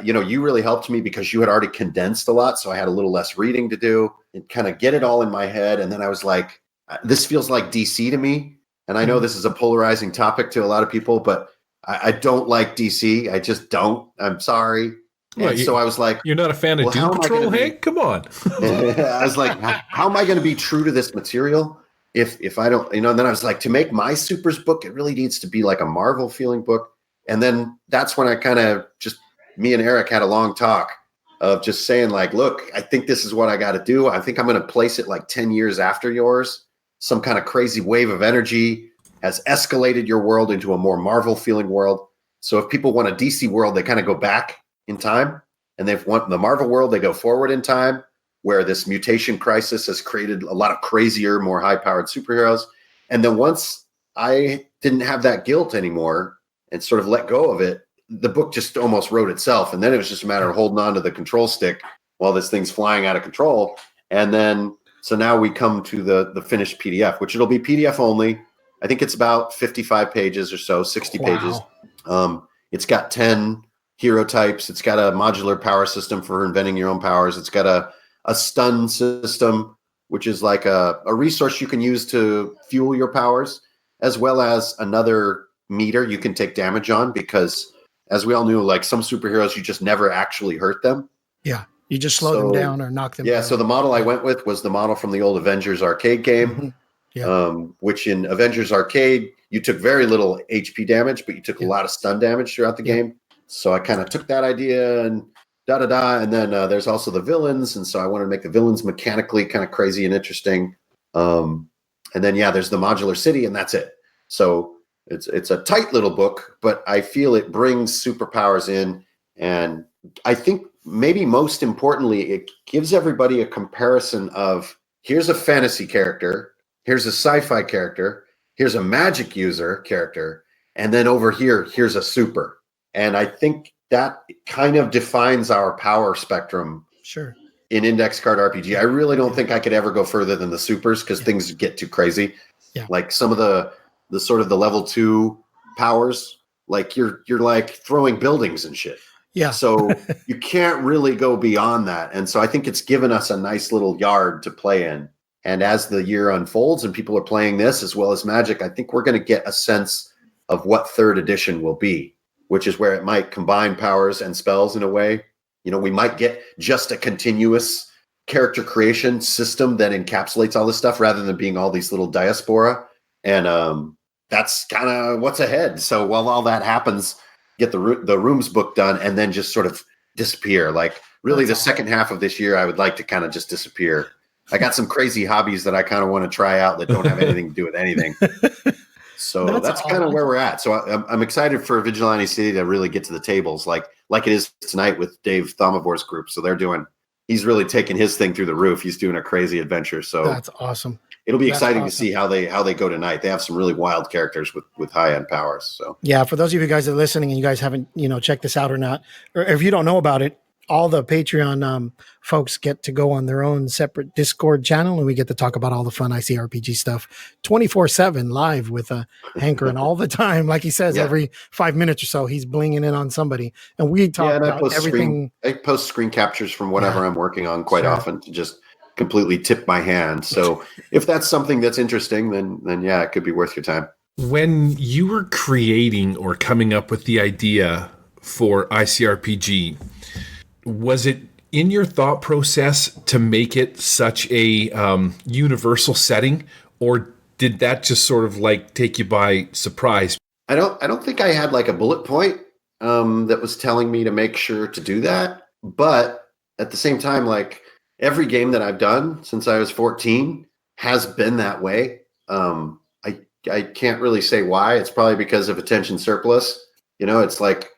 You really helped me because you had already condensed a lot. So I had a little less reading to do and kind of get it all in my head. And then I was like, this feels like DC to me. And I know this is a polarizing topic to a lot of people, but I don't like DC. I just don't. I'm sorry. Well, so I was like, you're not a fan of Doom Patrol, Hank? Come on. I was like, how am I going to be true to this material if I don't, and then I was like, to make my Supers book, it really needs to be like a Marvel feeling book. And then that's when I kind of me and Eric had a long talk of just saying like, look, I think this is what I got to do. I think I'm going to place it like 10 years after yours. Some kind of crazy wave of energy has escalated your world into a more Marvel feeling world. So if people want a DC world, they kind of go back in time, and they want the Marvel world, they go forward in time, where this mutation crisis has created a lot of crazier, more high powered superheroes. And then once I didn't have that guilt anymore and sort of let go of it, the book just almost wrote itself. And then it was just a matter of holding on to the control stick while this thing's flying out of control. And then, so now we come to the finished PDF, which it'll be PDF only. I think it's about 55 pages or so, 60 pages. It's got 10 hero types. It's got a modular power system for inventing your own powers. It's got a stun system, which is like a resource you can use to fuel your powers, as well as another meter you can take damage on, because as we all knew, like some superheroes, you just never actually hurt them. Yeah. You just slow them down or knock them down. Yeah. So the model I went with was the model from the old Avengers arcade game, which in Avengers arcade, you took very little HP damage, but you took a lot of stun damage throughout the game. So I kind of took that idea and and then there's also the villains. And so I wanted to make the villains mechanically kind of crazy and interesting. And then, there's the modular city, and that's it. So it's a tight little book, but I feel it brings superpowers in. And I think maybe most importantly, it gives everybody a comparison of, here's a fantasy character, here's a sci-fi character, here's a magic user character, and then over here, here's a super. And I think that kind of defines our power spectrum. Sure. In index card RPG. I really don't think I could ever go further than the supers, because things get too crazy. Yeah. Like some of the sort of the level 2 powers, like you're like throwing buildings and shit. Yeah. So you can't really go beyond that. And so I think it's given us a nice little yard to play in. And as the year unfolds and people are playing this as well as Magic, I think we're going to get a sense of what 3rd edition will be. which is where it might combine powers and spells in a way. You know, we might get just a continuous character creation system that encapsulates all this stuff rather than being all these little diaspora. And that's kind of what's ahead. So while all that happens, get the rooms book done and then just sort of disappear. Like really the second half of this year, I would like to kind of just disappear. I got some crazy hobbies that I kind of want to try out that don't have anything to do with anything. So that's kind of where we're at. So I'm excited for Vigilante City to really get to the tables like it is tonight with Dave Thomavor's group. So he's really taking his thing through the roof. He's doing a crazy adventure. So that's awesome. It'll be exciting to see how they go tonight. They have some really wild characters with high end powers. So yeah, for those of you guys that are listening and you guys haven't checked this out or not, or if you don't know about it, all the Patreon folks get to go on their own separate Discord channel, and we get to talk about all the fun ICRPG stuff 24/7 live with Hanker, and all the time, like he says, every 5 minutes or so, he's blinging in on somebody, and we talk about everything. I post screen captures from whatever I'm working on quite often to just completely tip my hand. So if that's something that's interesting, then yeah, it could be worth your time. When you were creating or coming up with the idea for ICRPG, was it in your thought process to make it such a universal setting, or did that just sort of like take you by surprise? I don't think I had like a bullet point that was telling me to make sure to do that. But at the same time, like every game that I've done since I was 14 has been that way. I can't really say why. It's probably because of attention surplus. You know, it's like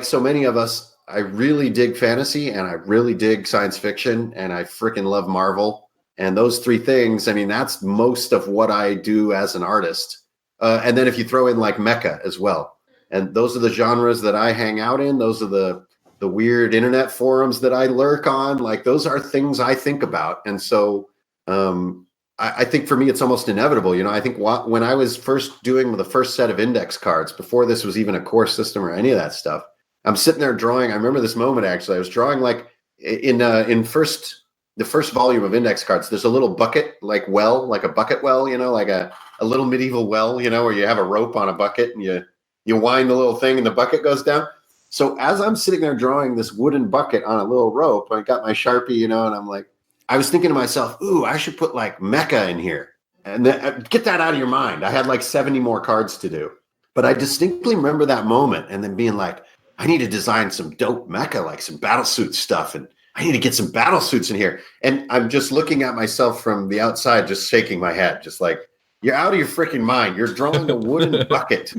so many of us, I really dig fantasy and I really dig science fiction and I freaking love Marvel. And those three things, I mean, that's most of what I do as an artist. And then if you throw in like mecha as well, and those are the genres that I hang out in. Those are the weird internet forums that I lurk on. Like those are things I think about. And so I think for me, it's almost inevitable. You know, I think when I was first doing the first set of index cards, before this was even a core system or any of that stuff, I'm sitting there drawing. I remember this moment, actually. I was drawing like in the first volume of index cards, there's a little bucket, like a bucket well, you know, like a little medieval well, you know, where you have a rope on a bucket and you wind the little thing and the bucket goes down. So as I'm sitting there drawing this wooden bucket on a little rope, I got my Sharpie, you know, and I'm like, I was thinking to myself, ooh, I should put like mecha in here and then get that out of your mind. I had like 70 more cards to do, but I distinctly remember that moment and then being like, I need to design some dope mecha, like some battlesuit stuff. And I need to get some battle suits in here. And I'm just looking at myself from the outside, just shaking my head, just like, you're out of your freaking mind. You're drawing a wooden bucket.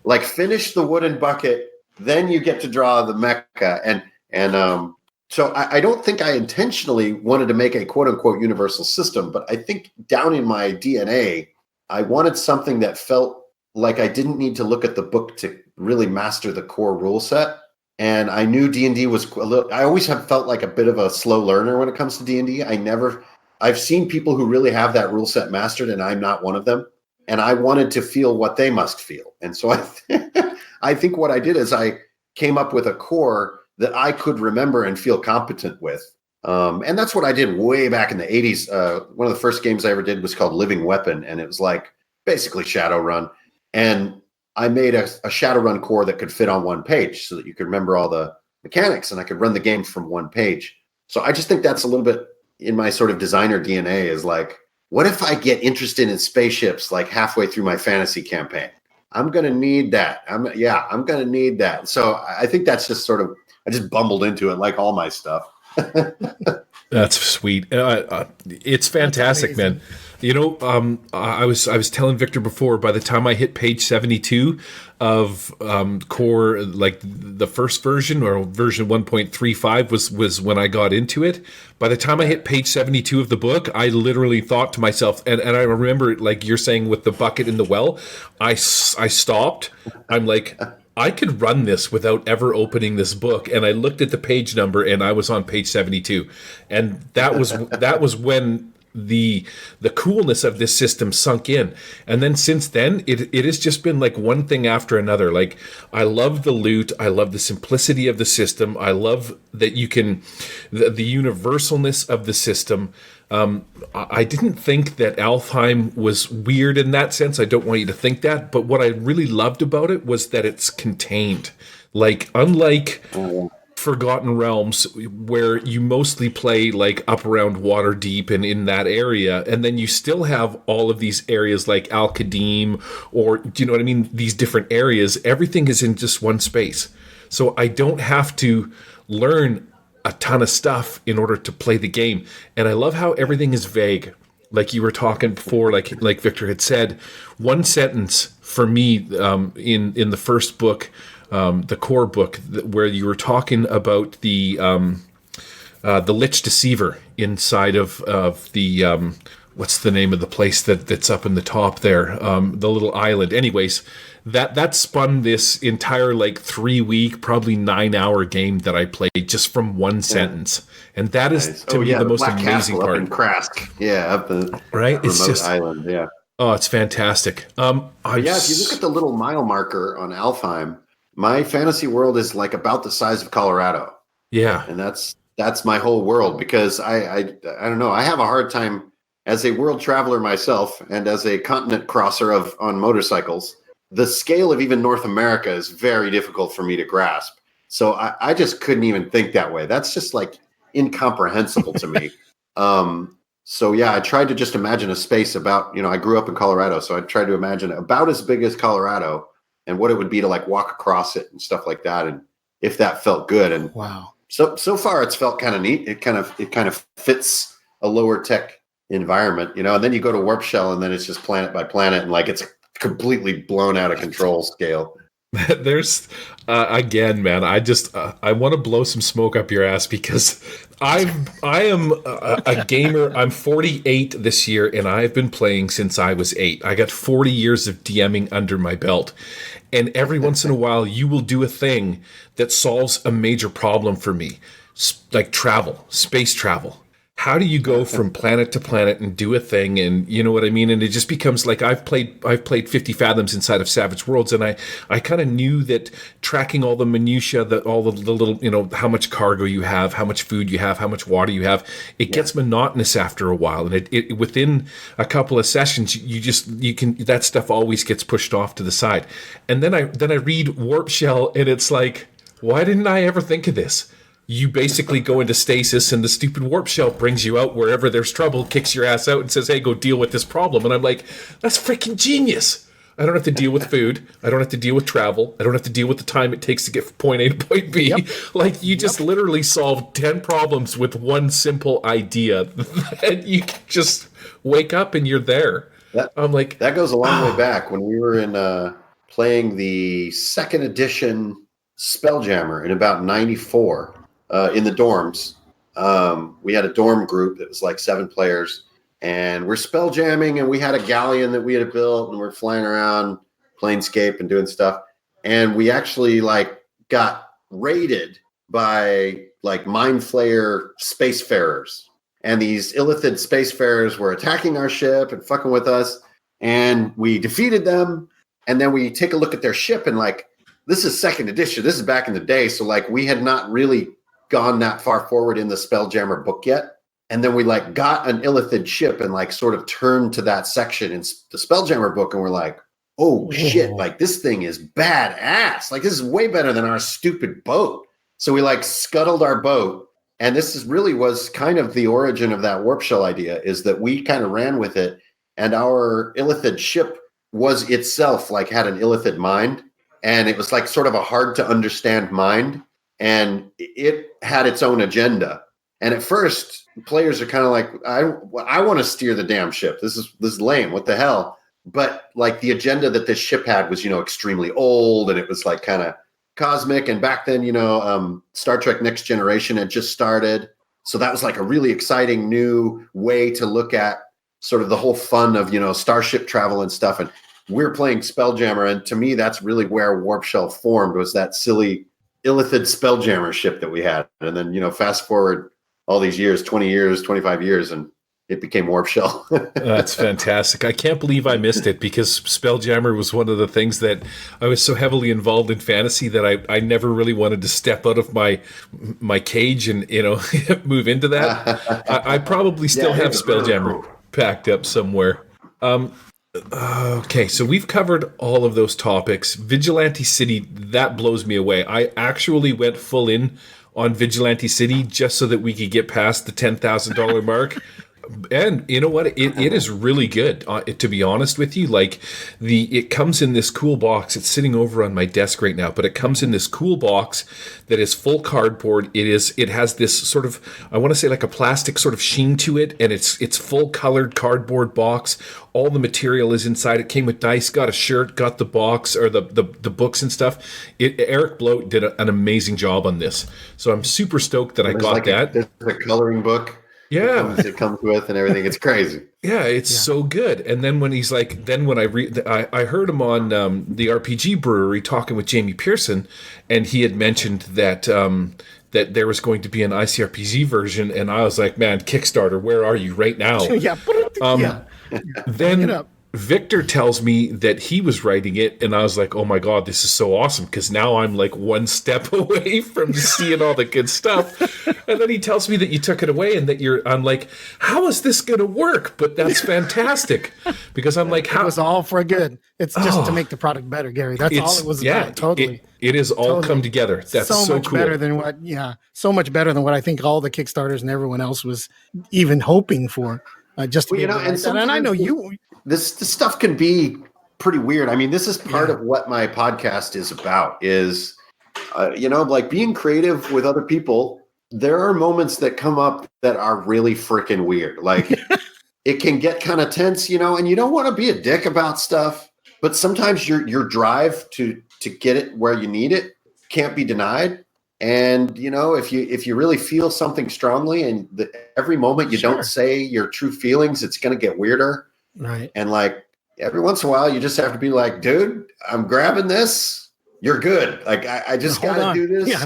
Like finish the wooden bucket, then you get to draw the mecha. And so I don't think I intentionally wanted to make a quote unquote universal system, but I think down in my DNA, I wanted something that felt like I didn't need to look at the book to really master the core rule set. And I knew D&D was I always have felt like a bit of a slow learner when it comes to D&D. I've seen people who really have that rule set mastered, and I'm not one of them. And I wanted to feel what they must feel. And so I think what I did is I came up with a core that I could remember and feel competent with. And that's what I did way back in the 80s. One of the first games I ever did was called Living Weapon, and it was like basically Shadowrun. And I made a Shadowrun core that could fit on one page so that you could remember all the mechanics, and I could run the game from one page. So I just think that's a little bit in my sort of designer DNA is like, what if I get interested in spaceships like halfway through my fantasy campaign? I'm going to need that. I'm going to need that. So I think that's just sort of, I just bumbled into it like all my stuff. That's sweet. It's fantastic, man. You know, I was telling Victor before, by the time I hit page 72 of core, like the first version or version 1.35 was when I got into it. By the time I hit page 72 of the book, I literally thought to myself, and I remember, like you're saying with the bucket in the well, I stopped. I'm like, I could run this without ever opening this book. And I looked at the page number and I was on page 72. And that was when the coolness of this system sunk in. And then since then, it has just been like one thing after another. Like, I love the loot. I love the simplicity of the system. I love that you can, the universalness of the system. I didn't think that Alfheim was weird in that sense. I don't want you to think that. But what I really loved about it was that it's contained. Like, unlike Forgotten Realms, where you mostly play like up around Waterdeep and in that area, and then you still have all of these areas like Al-Qadim, or do you know what I mean? These different areas, everything is in just one space. So I don't have to learn a ton of stuff in order to play the game. And I love how everything is vague. Like you were talking before, like Victor had said, one sentence for me in the first book, the core book, where you were talking about the Lich Deceiver inside of the what's the name of the place that's up in the top there, the little island. Anyways, that spun this entire like 3-week, probably 9-hour game that I played just from one sentence, and that is to me the most amazing part. Up in Krask, up the right, it's remote just island, Oh, it's fantastic. If you look at the little mile marker on Alfheim, my fantasy world is like about the size of Colorado. Yeah, and that's my whole world, because I don't know, I have a hard time as a world traveler myself and as a continent crosser on motorcycles. The scale of even North America is very difficult for me to grasp. So I just couldn't even think that way. That's just like incomprehensible to me. So yeah, I tried to just imagine a space about, I grew up in Colorado, so I tried to imagine about as big as Colorado and what it would be to like walk across it and stuff like that, and if that felt good. And wow, so far it's felt kind of neat. It kind of fits a lower tech environment, and then you go to Warp Shell and then it's just planet by planet, and like it's completely blown out of control scale. There's again, man, I want to blow some smoke up your ass, because I am a gamer. I'm 48 this year, and I've been playing since I was 8. I got 40 years of DMing under my belt, and every once in a while you will do a thing that solves a major problem for me, like space travel. How do you go from planet to planet and do a thing, and you know what I mean? And it just becomes like I've played 50 Fathoms inside of Savage Worlds, and I kind of knew that tracking all the minutia, all the little, how much cargo you have, how much food you have, how much water you have, it gets monotonous after a while, and it within a couple of sessions you can that stuff always gets pushed off to the side. And then I read Warp Shell, and it's like, why didn't I ever think of this? You basically go into stasis, and the stupid Warp Shell brings you out wherever there's trouble, kicks your ass out, and says, hey, go deal with this problem. And I'm like, that's freaking genius. I don't have to deal with food. I don't have to deal with travel. I don't have to deal with the time it takes to get from point A to point B. Yep. Like, you just literally solve 10 problems with one simple idea. And you can just wake up and you're there. I'm like, that goes a long way back when we were in playing the 2nd edition Spelljammer in about 94. In the dorms, we had a dorm group that was like 7 players, and we're spell jamming, and we had a galleon that we had built, and we're flying around Planescape and doing stuff. And we actually like got raided by like Mind Flayer spacefarers, and these Illithid spacefarers were attacking our ship and fucking with us, and we defeated them. And then we take a look at their ship, and like, this is 2nd edition. This is back in the day. So like, we had not really gone that far forward in the Spelljammer book yet. And then we like got an Illithid ship and like sort of turned to that section in the Spelljammer book, and we're like, oh shit, like this thing is badass. Like, this is way better than our stupid boat. So we like scuttled our boat, and this was kind of the origin of that Warp Shell idea, is that we kind of ran with it, and our Illithid ship was itself like had an Illithid mind, and it was like sort of a hard to understand mind. And it had its own agenda. And at first, players are kind of like, I want to steer the damn ship. This is lame. What the hell? But like, the agenda that this ship had was, extremely old, and it was like kind of cosmic. And back then, Star Trek Next Generation had just started. So that was like a really exciting new way to look at sort of the whole fun of, starship travel and stuff. And we're playing Spelljammer. And to me, that's really where Warp Shell formed, was that silly Illithid Spelljammer ship that we had. And then, fast forward all these years, 20 years, 25 years, and it became Warp Shell. That's fantastic. I can't believe I missed it because Spelljammer was one of the things that I was so heavily involved in fantasy that I never really wanted to step out of my cage and, move into that. I probably still have Spelljammer packed up somewhere. Okay, so we've covered all of those topics. Vigilante City, that blows me away. I actually went full in on Vigilante City just so that we could get past the $10,000 mark. And you know what? It is really good. To be honest with you, like it comes in this cool box. It's sitting over on my desk right now, but it comes in this cool box that is full cardboard. It has this sort of, I want to say like a plastic sort of sheen to it, and it's full colored cardboard box. All the material is inside. It came with dice, got a shirt, got the box or the books and stuff. Eric Bloat did an amazing job on this, so I'm super stoked that I got that. There's a coloring book. Yeah, it comes with and everything. It's crazy. Yeah, it's so good. And then when he's like, when I heard him on the RPG Brewery talking with Jamie Pearson, and he had mentioned that that there was going to be an ICRPG version, and I was like, man, Kickstarter, where are you right now? Then Victor tells me that he was writing it, and I was like, oh my God, this is so awesome, because now I'm like one step away from seeing all the good stuff. And then he tells me that you took it away and that I'm like, how is this going to work? But that's fantastic, because I'm like, how? It was all for good. It's just to make the product better, Gary. That's all it was about. Totally. It is all come together. That's so much cool. Better than so much better than what I think all the Kickstarters and everyone else was even hoping for. Just to be able to write that. And I know you. This stuff can be pretty weird. I mean, this is part of what my podcast is about. Is like being creative with other people. There are moments that come up that are really freaking weird. Like it can get kind of tense, and you don't want to be a dick about stuff. But sometimes your drive to get it where you need it can't be denied. And if you really feel something strongly, and every moment you don't say your true feelings, it's going to get weirder. Right. And like every once in a while, you just have to be like, dude, I'm grabbing this. You're good. Like I just got to do this,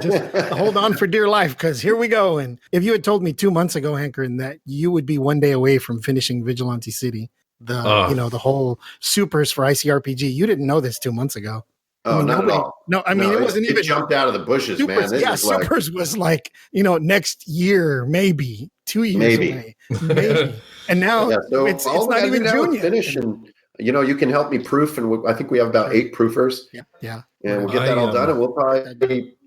Just hold on for dear life, because here we go. And if you had told me 2 months ago, Hankerin, that you would be one day away from finishing Vigilante City, the whole supers for ICRPG, you didn't know this 2 months ago. Oh, not at all. No, I mean, it wasn't even jumped out of the bushes, supers, man. Supers was like, next year, maybe 2 years away, maybe. And now it's not even June yet. Finish, and you can help me proof, and I think we have about 8 proofers. Yeah. And we'll get that all done, and we'll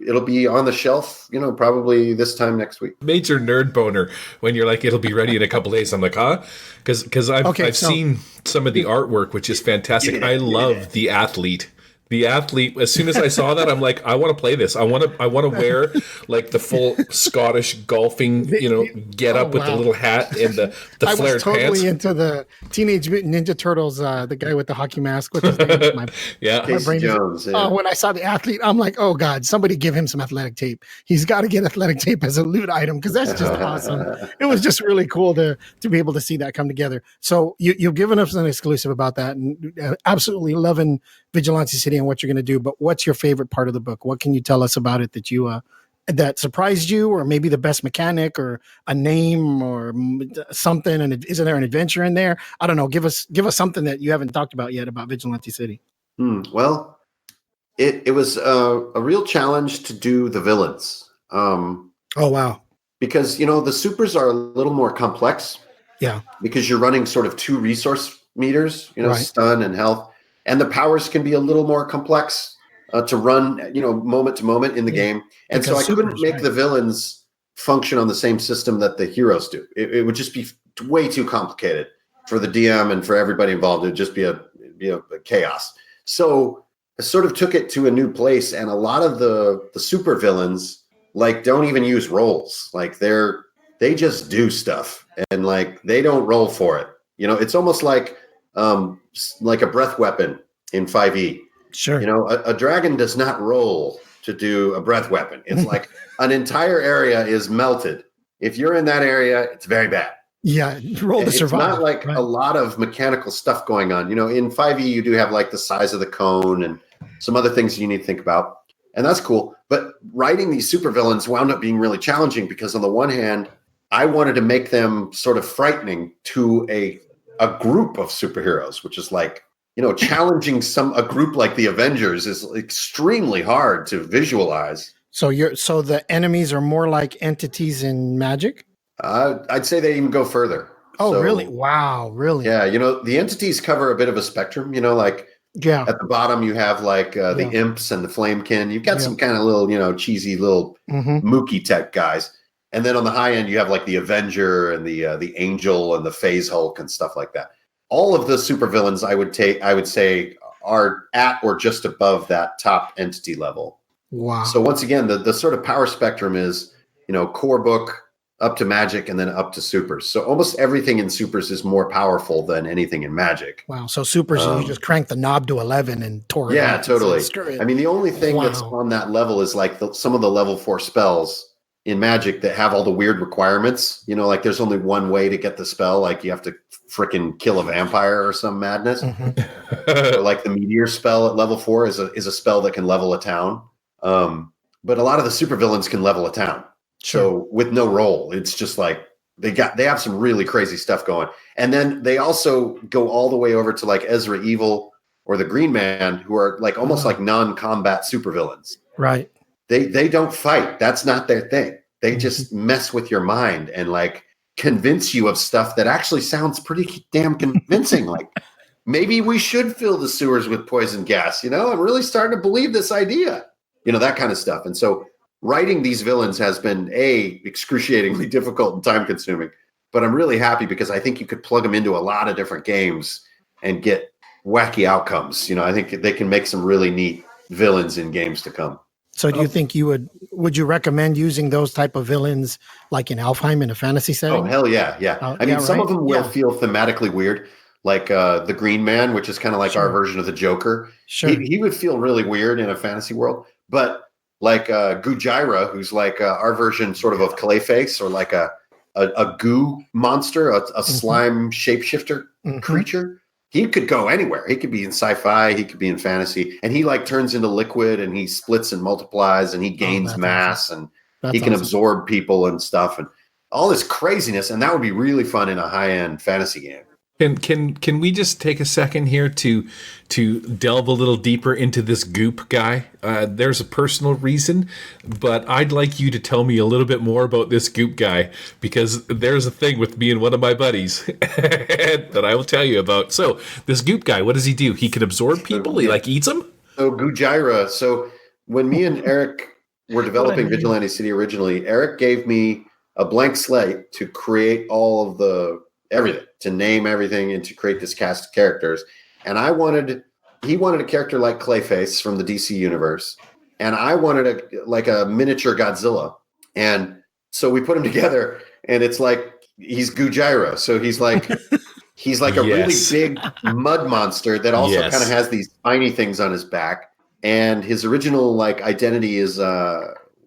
it'll be on the shelf, probably this time next week. Major nerd boner when you're like, it'll be ready in a couple days. I'm like, huh? Because I've seen some of the artwork, which is fantastic. I love the athlete. The athlete, as soon as I saw that, I'm like, I want to play this. I want to wear like the full Scottish golfing, get up with the little hat and the flared pants. I was totally into the Teenage Mutant Ninja Turtles, the guy with the hockey mask. What's his name? My brain Jones. when I saw the athlete, I'm like, oh God, somebody give him some athletic tape. He's got to get athletic tape as a loot item, because that's just awesome. It was just really cool to be able to see that come together. So you've given us an exclusive about that, and absolutely loving Vigilante City and what you're going to do. But what's your favorite part of the book? What can you tell us about it that you that surprised you, or maybe the best mechanic, or a name, or something? And isn't there an adventure in there? I don't know. Give us something that you haven't talked about yet about Vigilante City. Well, it was a real challenge to do the villains. Oh wow! Because the supers are a little more complex. Yeah. Because you're running sort of 2 resource meters, stun and health. And the powers can be a little more complex to run, moment to moment in the game. And so I couldn't make the villains function on the same system that the heroes do. It would just be way too complicated for the DM and for everybody involved. It would just be a chaos. So I sort of took it to a new place. And a lot of the super villains don't even use rolls. Like they just do stuff, and they don't roll for it. It's almost like a breath weapon in 5e. Sure. A dragon does not roll to do a breath weapon. It's like an entire area is melted. If you're in that area, it's very bad. Yeah, roll to survive. It's not like a lot of mechanical stuff going on. In 5e, you do have the size of the cone and some other things you need to think about. And that's cool. But writing these supervillains wound up being really challenging, because on the one hand, I wanted to make them sort of frightening to a group of superheroes, which is like, challenging a group like the Avengers is extremely hard to visualize. So the enemies are more like entities in Magic? I'd say they even go further. Oh, really? Wow, really? Yeah, the entities cover a bit of a spectrum, like at the bottom you have like the imps and the flamekin. You've got some kind of little, cheesy little Mookie tech guys. And then on the high end you have like the Avenger and the Angel and the Phase Hulk and stuff like that. All of the supervillains I would say are at or just above that top entity level. Wow. So once again, the sort of power spectrum is, core book up to Magic and then up to supers. So almost everything in supers is more powerful than anything in Magic. Wow. So supers, you just crank the knob to 11 and tore it. Yeah, out. totally. I mean, the only thing that's on that level is like some of the level 4 spells in Magic that have all the weird requirements. Like there's only one way to get the spell. Like you have to freaking kill a vampire or some madness. Or like the Meteor spell at level 4 is a spell that can level a town. But a lot of the supervillains can level a town. So with no roll, it's just like they have some really crazy stuff going. And then they also go all the way over to like Ezra Evil or the Green Man, who are like almost like non-combat supervillains. Right. They don't fight. That's not their thing. They just mess with your mind and like convince you of stuff that actually sounds pretty damn convincing. Like maybe we should fill the sewers with poison gas. I'm really starting to believe this idea. That kind of stuff. And so writing these villains has been excruciatingly difficult and time consuming, but I'm really happy because I think you could plug them into a lot of different games and get wacky outcomes. I think they can make some really neat villains in games to come. So do you think would you recommend using those type of villains like in Alfheim in a fantasy setting? Oh, hell yeah. Yeah. I mean, some of them will feel thematically weird, like the Green Man, which is kind of like our version of the Joker. Sure. He would feel really weird in a fantasy world, but like Gujira, who's like our version sort of Clayface, or like a goo monster, a slime shapeshifter creature. He could go anywhere. He could be in sci-fi. He could be in fantasy. And he like turns into liquid and he splits and multiplies and he gains mass and he can absorb people and stuff and all this craziness. And that would be really fun in a high-end fantasy game. Can we just take a second here to delve a little deeper into this goop guy? There's a personal reason, but I'd like you to tell me a little bit more about this goop guy, because there's a thing with me and one of my buddies that I will tell you about. So this goop guy, what does he do? He can absorb people? He like eats them? So Gujira. So when me and Eric were developing Vigilante City originally, Eric gave me a blank slate to create all of everything, to name everything and to create this cast of characters. And he wanted a character like Clayface from the DC universe. And I wanted a miniature Godzilla. And so we put them together and it's like, he's Gujira. So he's like a really big mud monster that also kind of has these tiny things on his back. And his original like identity is,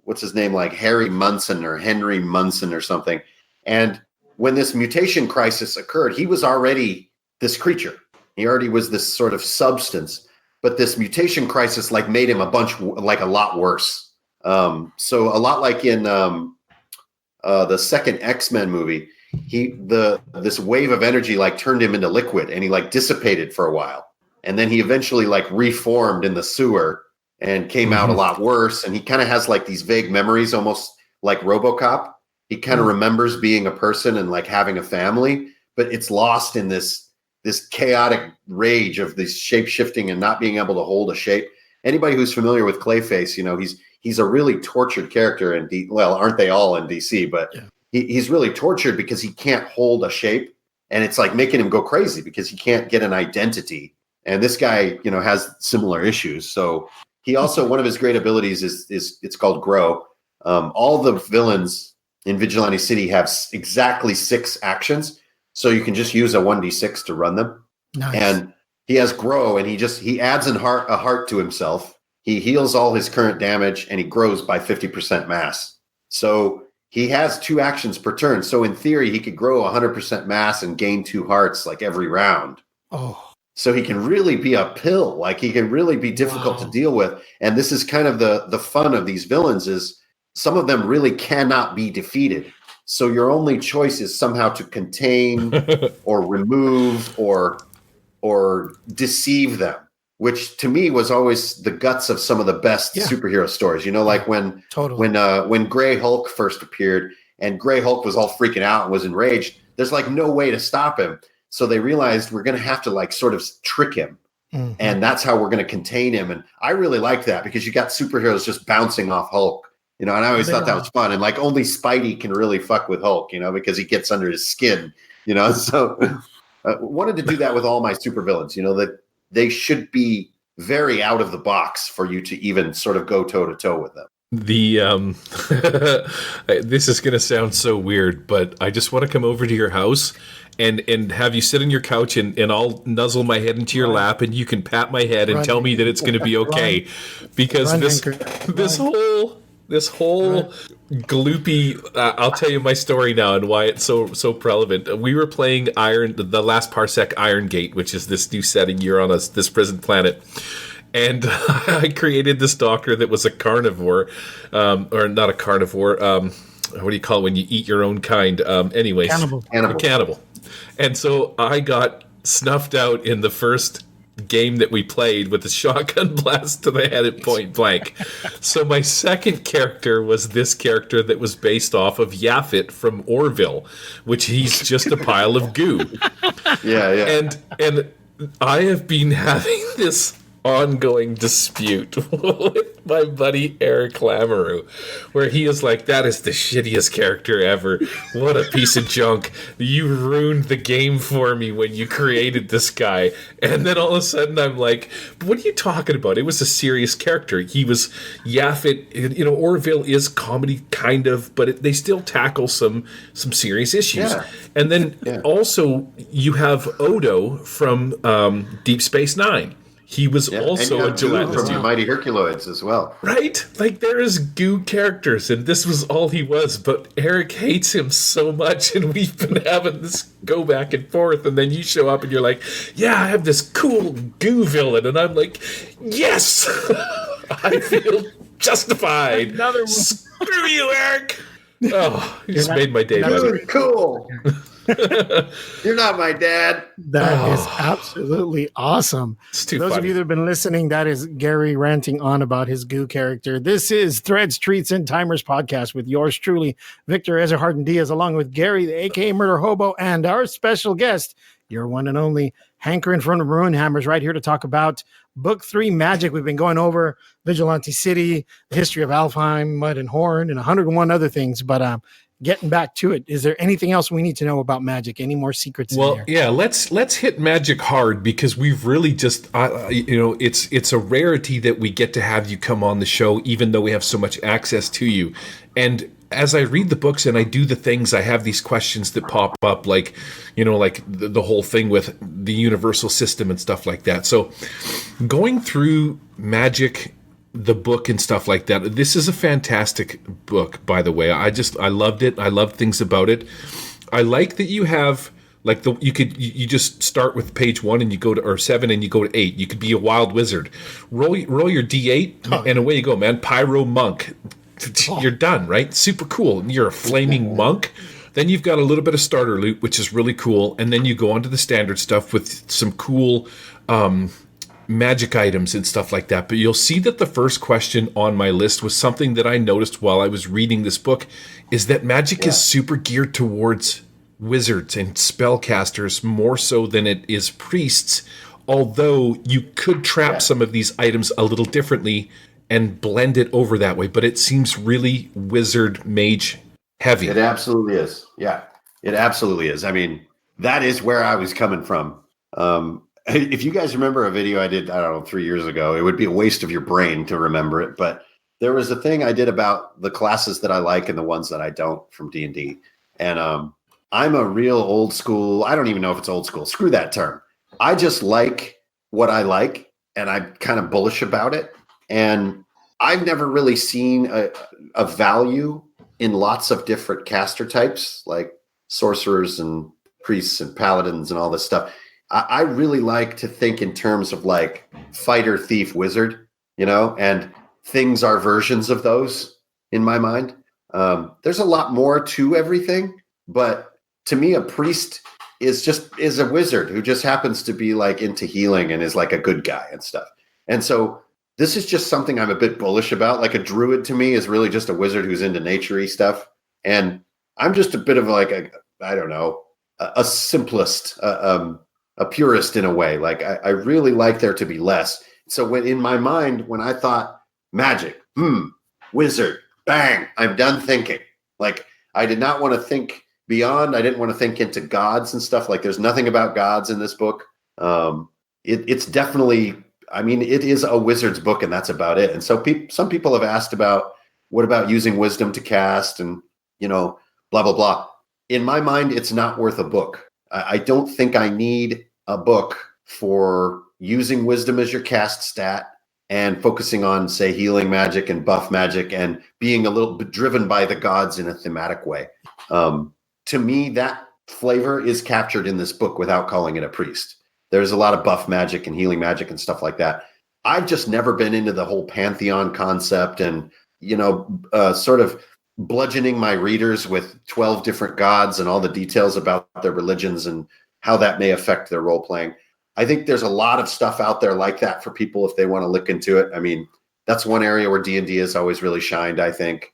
what's his name? Like Harry Munson or Henry Munson or something. And when this mutation crisis occurred, he was already this creature. He already was this sort of substance, but this mutation crisis like made him a lot worse. So a lot like in the second X-Men movie, this wave of energy like turned him into liquid and he like dissipated for a while. And then he eventually like reformed in the sewer and came out a lot worse. And he kind of has like these vague memories, almost like RoboCop. He kind of remembers being a person and like having a family, but it's lost in this chaotic rage of this shape shifting and not being able to hold a shape. Anybody who's familiar with Clayface, he's a really tortured character in aren't they all in DC? But he's really tortured because he can't hold a shape, and it's like making him go crazy because he can't get an identity. And this guy, has similar issues. So he also, one of his great abilities is it's called Grow. All the villains in Vigilante City have exactly 6 actions, so you can just use a 1d6 to run them. Nice. And he has Grow, and he adds a heart to himself. He heals all his current damage, and he grows by 50% mass. So he has 2 actions per turn. So in theory, he could grow 100% mass and gain 2 hearts like every round. Oh. So he can really be a pill. Like he can really be difficult to deal with. And this is kind of the fun of these villains is some of them really cannot be defeated. So your only choice is somehow to contain or remove or deceive them, which to me was always the guts of some of the best superhero stories. You know, like when Grey Hulk first appeared and Grey Hulk was all freaking out and was enraged, there's like no way to stop him. So they realized we're going to have to like sort of trick him. Mm-hmm. And that's how we're going to contain him. And I really like that because you got superheroes just bouncing off Hulk, you know, and I always thought that was fun. And like only Spidey can really fuck with Hulk, you know, because he gets under his skin, you know. So wanted to do that with all my supervillains, you know, that they should be very out of the box for you to even sort of go toe to toe with them. This is going to sound so weird, but I just want to come over to your house and have you sit on your couch and I'll nuzzle my head into your lap and you can pat my head and tell me that it's going to be okay. Because this whole gloopy, I'll tell you my story now and why it's so relevant. We were playing the last Parsec Iron Gate, which is this new setting. You're on this prison planet. And I created this doctor that was a carnivore, or not a carnivore. What do you call it when you eat your own kind? Anyways, cannibal. And so I got snuffed out in the first game that we played with a shotgun blast to the head at point blank. So my second character was this character that was based off of Yaphet from Orville, which he's just a pile of goo. Yeah. And I have been having this ongoing dispute with my buddy Eric Lamoureux, where he is like, that is the shittiest character ever. What a piece of junk. You ruined the game for me when you created this guy. And then all of a sudden I'm like, what are you talking about? It was a serious character. He was Yaphet. You know, Orville is comedy kind of, but they still tackle some serious issues. Yeah. And then also you have Odo from Deep Space Nine. He was also a gelatinous from the Mighty Herculoids as well. Right? Like, there is goo characters, and this was all he was, but Eric hates him so much, and we've been having this go back and forth, and then you show up and you're like, yeah, I have this cool goo villain, and I'm like, yes! I feel justified. Another one. Screw you, Eric! Oh, you just made my day better. Cool. You're not my dad. That is absolutely awesome. It's too Those funny. of you that have been listening, that is Gary ranting on about his goo character. This is Threads, Treats, and Timers podcast with yours truly, Victor Ezerhard and Diaz, along with Gary, the aka Murder Hobo, and our special guest, your one and only Hanker in front of Runehammers, right here to talk about Book 3 Magic. We've been going over Vigilante City, the history of Alfheim, Mud and Horn, and 101 other things, but getting back to it, is there anything else we need to know about magic? Any more secrets in there? Yeah, let's hit magic hard, because we've really just it's a rarity that we get to have you come on the show, even though we have so much access to you. And as I read the books and I do the things, I have these questions that pop up, like, you know, like the whole thing with the universal system and stuff like that. So going through magic, the book and stuff like that, this is a fantastic book, by the way. I loved it. I loved things about it. I like that you have like you just start with page 1 and you go to, or 7 and you go to 8. You could be a wild wizard. Roll your D8 and away you go, man. Pyro monk. You're done, right? Super cool. You're a flaming monk. Then you've got a little bit of starter loot, which is really cool. And then you go on to the standard stuff with some cool magic items and stuff like that. But you'll see that the first question on my list was something that I noticed while I was reading this book, is that magic is super geared towards wizards and spellcasters more so than it is priests, although you could trap some of these items a little differently and blend it over that way, but it seems really wizard mage heavy. It absolutely is. Yeah, it absolutely is. I mean, that is where I was coming from. If you guys remember a video I did, I don't know, 3 years ago, it would be a waste of your brain to remember it, but there was a thing I did about the classes that I like and the ones that I don't from D&D. And I'm a real old school, I don't even know if it's old school, screw that term. I just like what I like, and I'm kind of bullish about it. And I've never really seen a value in lots of different caster types, like sorcerers and priests and paladins and all this stuff. I really like to think in terms of like fighter, thief, wizard, you know, and things are versions of those in my mind. There's a lot more to everything, but to me, a priest is a wizard who just happens to be like into healing and is like a good guy and stuff. And so this is just something I'm a bit bullish about. Like a druid to me is really just a wizard who's into nature-y stuff. And I'm just a bit of like a simplist, a purist in a way. Like I really like there to be less. So when in my mind, when I thought magic, wizard, bang, I'm done thinking. Like I did not want to think beyond. I didn't want to think into gods and stuff. Like there's nothing about gods in this book. It's definitely, I mean, it is a wizard's book and that's about it. And so some people have asked about, what about using wisdom to cast and, blah, blah, blah. In my mind, it's not worth a book. I don't think I need a book for using wisdom as your cast stat and focusing on, say, healing magic and buff magic and being a little bit driven by the gods in a thematic way. To me, that flavor is captured in this book without calling it a priest. There's a lot of buff magic and healing magic and stuff like that. I've just never been into the whole pantheon concept and, sort of bludgeoning my readers with 12 different gods and all the details about their religions and how that may affect their role playing. I think there's a lot of stuff out there like that for people if they want to look into it. I mean, that's one area where D&D has always really shined, I think,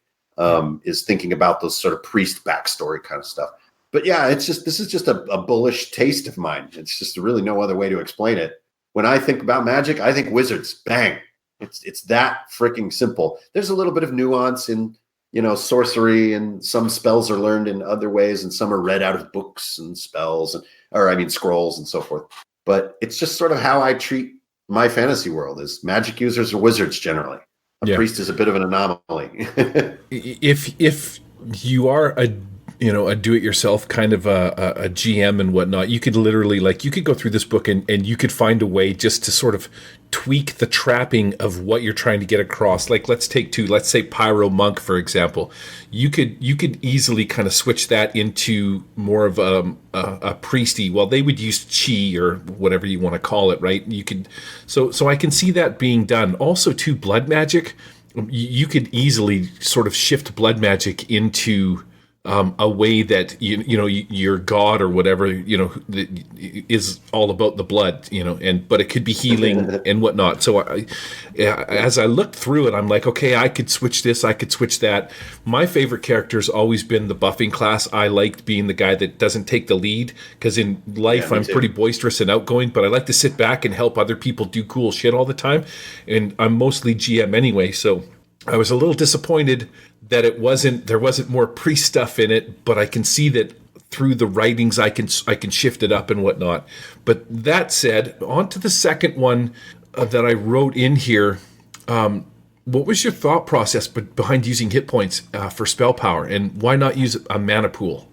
is thinking about those sort of priest backstory kind of stuff. But yeah, this is just a bullish taste of mine. It's just really no other way to explain it. When I think about magic, I think wizards, bang. It's that freaking simple. There's a little bit of nuance in, sorcery, and some spells are learned in other ways and some are read out of books and scrolls and so forth. But it's just sort of how I treat my fantasy world is magic users are wizards generally. A priest is a bit of an anomaly. If you are a do-it-yourself kind of a GM and whatnot, you could literally, you could go through this book and you could find a way just to sort of tweak the trapping of what you're trying to get across. Like, let's say Pyro Monk, for example. You could easily kind of switch that into more of a priesty. Well, they would use chi or whatever you want to call it, right? You could, so I can see that being done. Also, too, blood magic. You could easily sort of shift blood magic into a way that your god or whatever is all about the blood, but it could be healing and whatnot. So as I looked through it, I'm like, okay, I could switch this, I could switch that. My favorite character's always been the buffing class. I liked being the guy that doesn't take the lead, because in life I'm pretty boisterous and outgoing, but I like to sit back and help other people do cool shit all the time, and I'm mostly GM anyway. So I was a little disappointed that there wasn't more priest stuff in it, but I can see that through the writings I can shift it up and whatnot. But that said, on to the second one that I wrote in here. What was your thought process behind using hit points for spell power, and why not use a mana pool?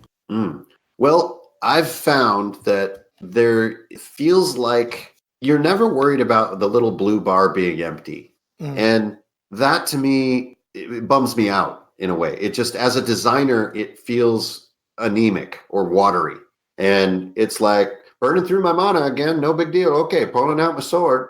Well, I've found that it feels like you're never worried about the little blue bar being empty. And that to me, it bums me out in a way. It just, as a designer, it feels anemic or watery. And it's like, burning through my mana again, no big deal. Okay, pulling out my sword.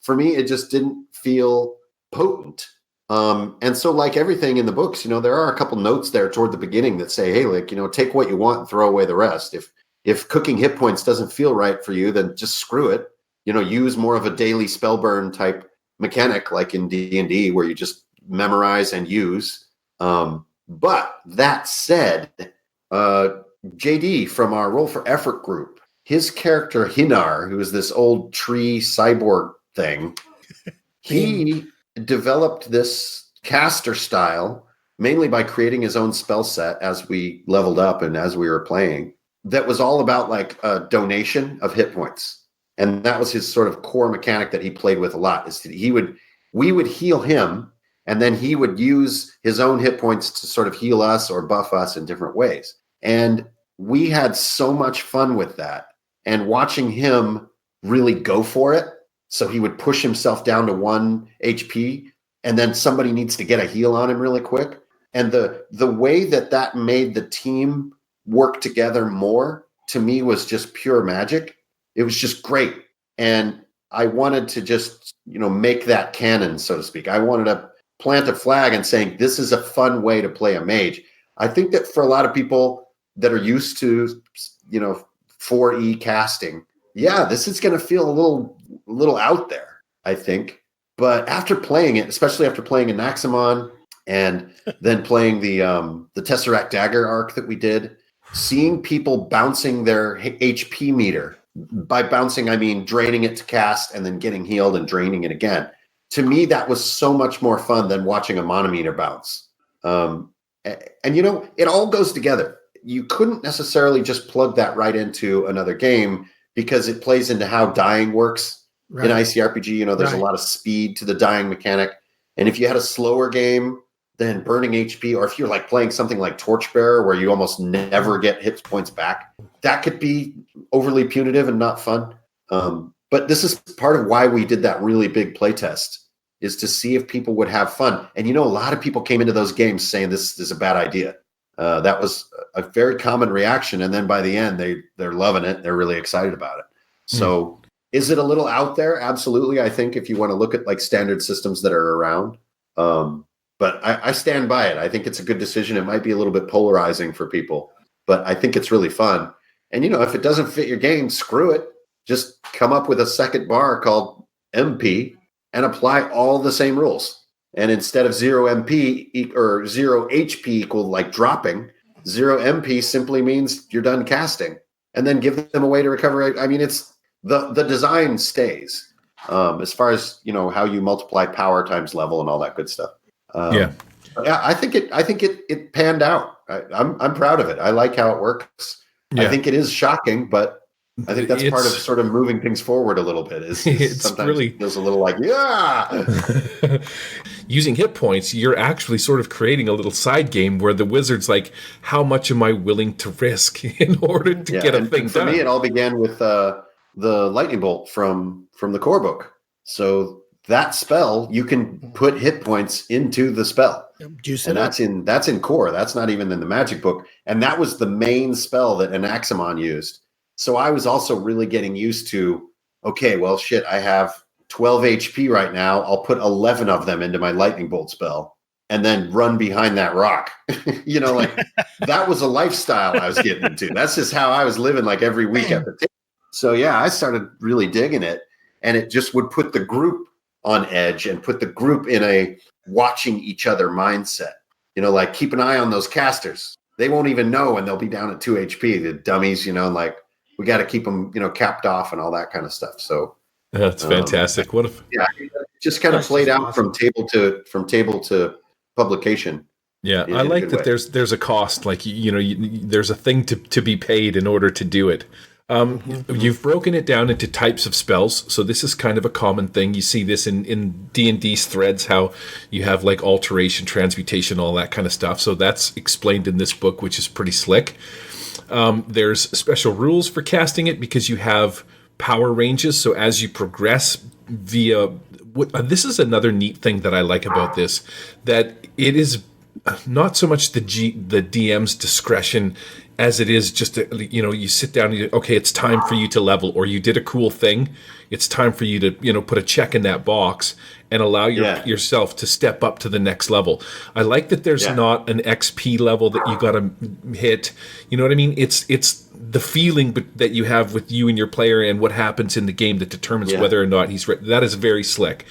For me, it just didn't feel potent. And so like everything in the books, there are a couple notes there toward the beginning that say, hey, take what you want and throw away the rest. If cooking hit points doesn't feel right for you, then just screw it. Use more of a daily spell burn type mechanic like in D&D where you just memorize and use. But that said, JD from our Roll for Effort group, his character Hinar, who is this old tree cyborg thing, he developed this caster style mainly by creating his own spell set as we leveled up and as we were playing, that was all about like a donation of hit points. And that was his sort of core mechanic that he played with a lot, is that we would heal him, and then he would use his own hit points to sort of heal us or buff us in different ways. And we had so much fun with that, and watching him really go for it. So he would push himself down to 1 HP, and then somebody needs to get a heal on him really quick. And the way that made the team work together more, to me, was just pure magic. It was just great. And I wanted to just, make that canon, so to speak. I wanted to plant a flag and saying, this is a fun way to play a mage. I think that for a lot of people that are used to, 4E casting, this is going to feel a little out there, I think. But after playing it, especially after playing Anaximon and then playing the Tesseract Dagger arc that we did, seeing people bouncing their HP meter, by bouncing, I mean draining it to cast and then getting healed and draining it again. To me, that was so much more fun than watching a monometer bounce. And it all goes together. You couldn't necessarily just plug that right into another game because it plays into how dying works. Right. In ICRPG, there's a lot of speed to the dying mechanic. And if you had a slower game than burning HP, or if you're like playing something like Torchbearer where you almost never get hit points back, that could be overly punitive and not fun. But this is part of why we did that really big playtest, is to see if people would have fun. And a lot of people came into those games saying this is a bad idea. That was a very common reaction. And then by the end, they're loving it. They're really excited about it. So is it a little out there? Absolutely. I think if you want to look at like standard systems that are around, but I stand by it. I think it's a good decision. It might be a little bit polarizing for people, but I think it's really fun. And, if it doesn't fit your game, screw it. Just come up with a second bar called MP and apply all the same rules. And instead of 0 MP or 0 HP equal like dropping, 0 MP simply means you're done casting, and then give them a way to recover. I mean, it's the design stays as far as, how you multiply power times level and all that good stuff. I think it panned out. I'm proud of it. I like how it works. I think it is shocking, but I think that's part of sort of moving things forward a little bit. Is sometimes really it feels a little like, using hit points, you're actually sort of creating a little side game where the wizard's like, how much am I willing to risk in order to get a thing done? For me, it all began with the lightning bolt from the core book. So that spell, you can put hit points into the spell. And that's in core. That's not even in the magic book. And that was the main spell that Anaximon used. So I was also really getting used to, okay, well, shit, I have 12 HP right now. I'll put 11 of them into my lightning bolt spell and then run behind that rock. That was a lifestyle I was getting into. That's just how I was living like every week at the table. So I started really digging it, and it just would put the group on edge and put the group in a watching each other mindset. Like keep an eye on those casters. They won't even know when they'll be down at 2 HP, the dummies, like we got to keep them, capped off and all that kind of stuff. So that's fantastic. What if? Yeah, it just kind of played out from table to publication. Yeah, I like that. Way. There's a cost, like there's a thing to be paid in order to do it. You've broken it down into types of spells, so this is kind of a common thing. You see this in D&D's threads, how you have like alteration, transmutation, all that kind of stuff. So that's explained in this book, which is pretty slick. There's special rules for casting it because you have power ranges. So as you progress via... this is another neat thing that I like about this, that it is not so much the DM's discretion as it is just, you sit down and okay, it's time for you to level, or you did a cool thing. It's time for you to, put a check in that box and allow yourself to step up to the next level. I like that there's not an XP level that you got to hit. You know what I mean? It's the feeling that you have with you and your player and what happens in the game that determines whether or not he's ready. That is very slick.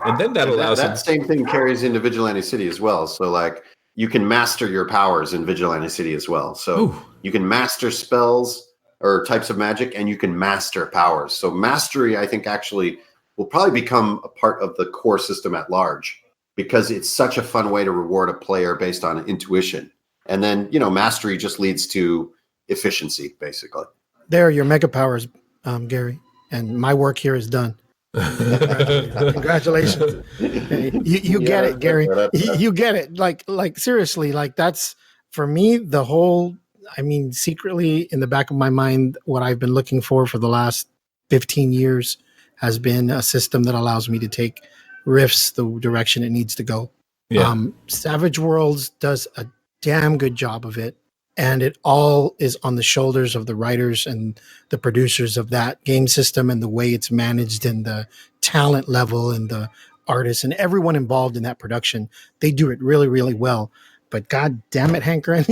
And then that allows that same thing carries into Vigilante City as well. So like you can master your powers in Vigilante City as well. So you can master spells or types of magic, and you can master powers. So mastery, I think, actually will probably become a part of the core system at large, because it's such a fun way to reward a player based on intuition. And then, mastery just leads to efficiency, basically. There are your mega powers, Gary, and my work here is done. Congratulations. You get it, Gary. You get it. Like seriously, like that's for me the whole. I mean, secretly in the back of my mind, what I've been looking for the last 15 years has been a system that allows me to take Rifts the direction it needs to go. Yeah. Savage Worlds does a damn good job of it. And it all is on the shoulders of the writers and the producers of that game system and the way it's managed and the talent level and the artists and everyone involved in that production. They do it really, really well. But God damn it, Hank, as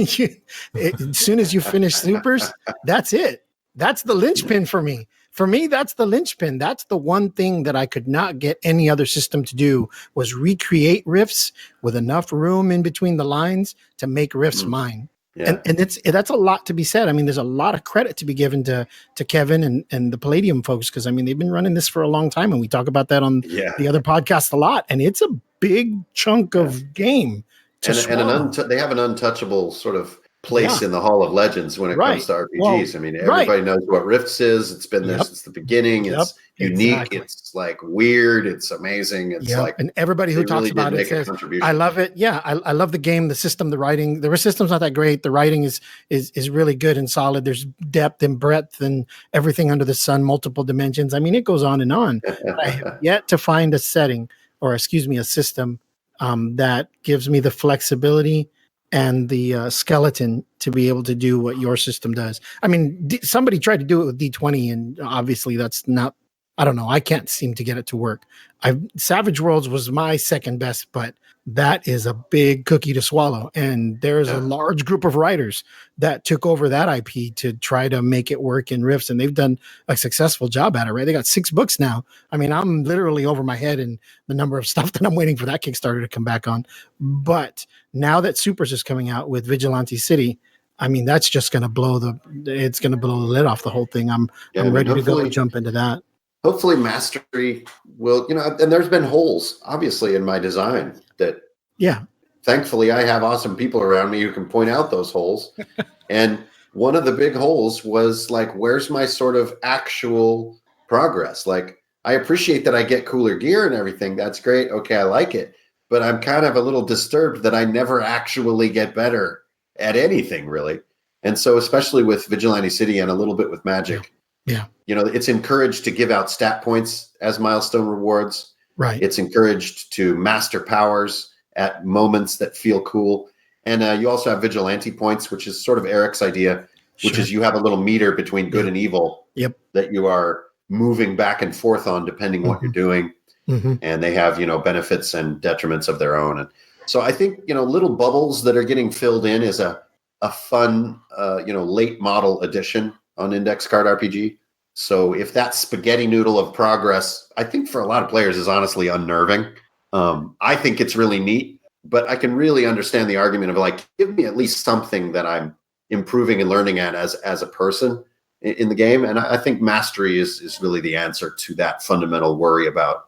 soon as you finish Supers, that's it. That's the linchpin for me. For me, that's the linchpin. That's the one thing that I could not get any other system to do, was recreate riffs with enough room in between the lines to make riffs mine. Yeah. And that's a lot to be said. I mean, there's a lot of credit to be given to Kevin and the Palladium folks, because I mean, they've been running this for a long time, and we talk about that on the other podcast a lot. And it's a big chunk of game. They have an untouchable sort of place in the Hall of Legends when it comes to RPGs. Well, I mean, everybody knows what Rifts is. It's been there since the beginning. It's unique. Exactly. It's like weird. It's amazing. It's like, and everybody who talks about it says, I love it. Yeah. I love the game, the system, the writing. The system's not that great. The writing is really good and solid. There's depth and breadth and everything under the sun, multiple dimensions. I mean, it goes on and on. But I have yet to find a system that gives me the flexibility and the skeleton to be able to do what your system does. I mean, somebody tried to do it with D20, and obviously that's not, I don't know. I can't seem to get it to work. Savage Worlds was my second best, but that is a big cookie to swallow. And there's a large group of writers that took over that IP to try to make it work in Rifts, and they've done a successful job at it, right? They got 6 books now. I mean, I'm literally over my head in the number of stuff that I'm waiting for that Kickstarter to come back on. But now that Supers is coming out with Vigilante City, I mean, that's just going to blow the lid off the whole thing. I'm ready to go and jump into that. Hopefully Mastery will, and there's been holes, obviously, in my design that, thankfully I have awesome people around me who can point out those holes. And one of the big holes was like, where's my sort of actual progress? Like, I appreciate that I get cooler gear and everything. That's great. Okay, I like it. But I'm kind of a little disturbed that I never actually get better at anything, really. And so, especially with Vigilante City and a little bit with Magic, it's encouraged to give out stat points as milestone rewards. Right. It's encouraged to master powers at moments that feel cool. And you also have vigilante points, which is sort of Eric's idea, which is you have a little meter between good and evil that you are moving back and forth on depending what you're doing. And they have, benefits and detriments of their own. And so I think, little bubbles that are getting filled in is a fun, late model addition on Index Card RPG. So if that spaghetti noodle of progress, I think for a lot of players is honestly unnerving. I think it's really neat, but I can really understand the argument of like, give me at least something that I'm improving and learning at as a person in the game. And I think Mastery is really the answer to that fundamental worry about,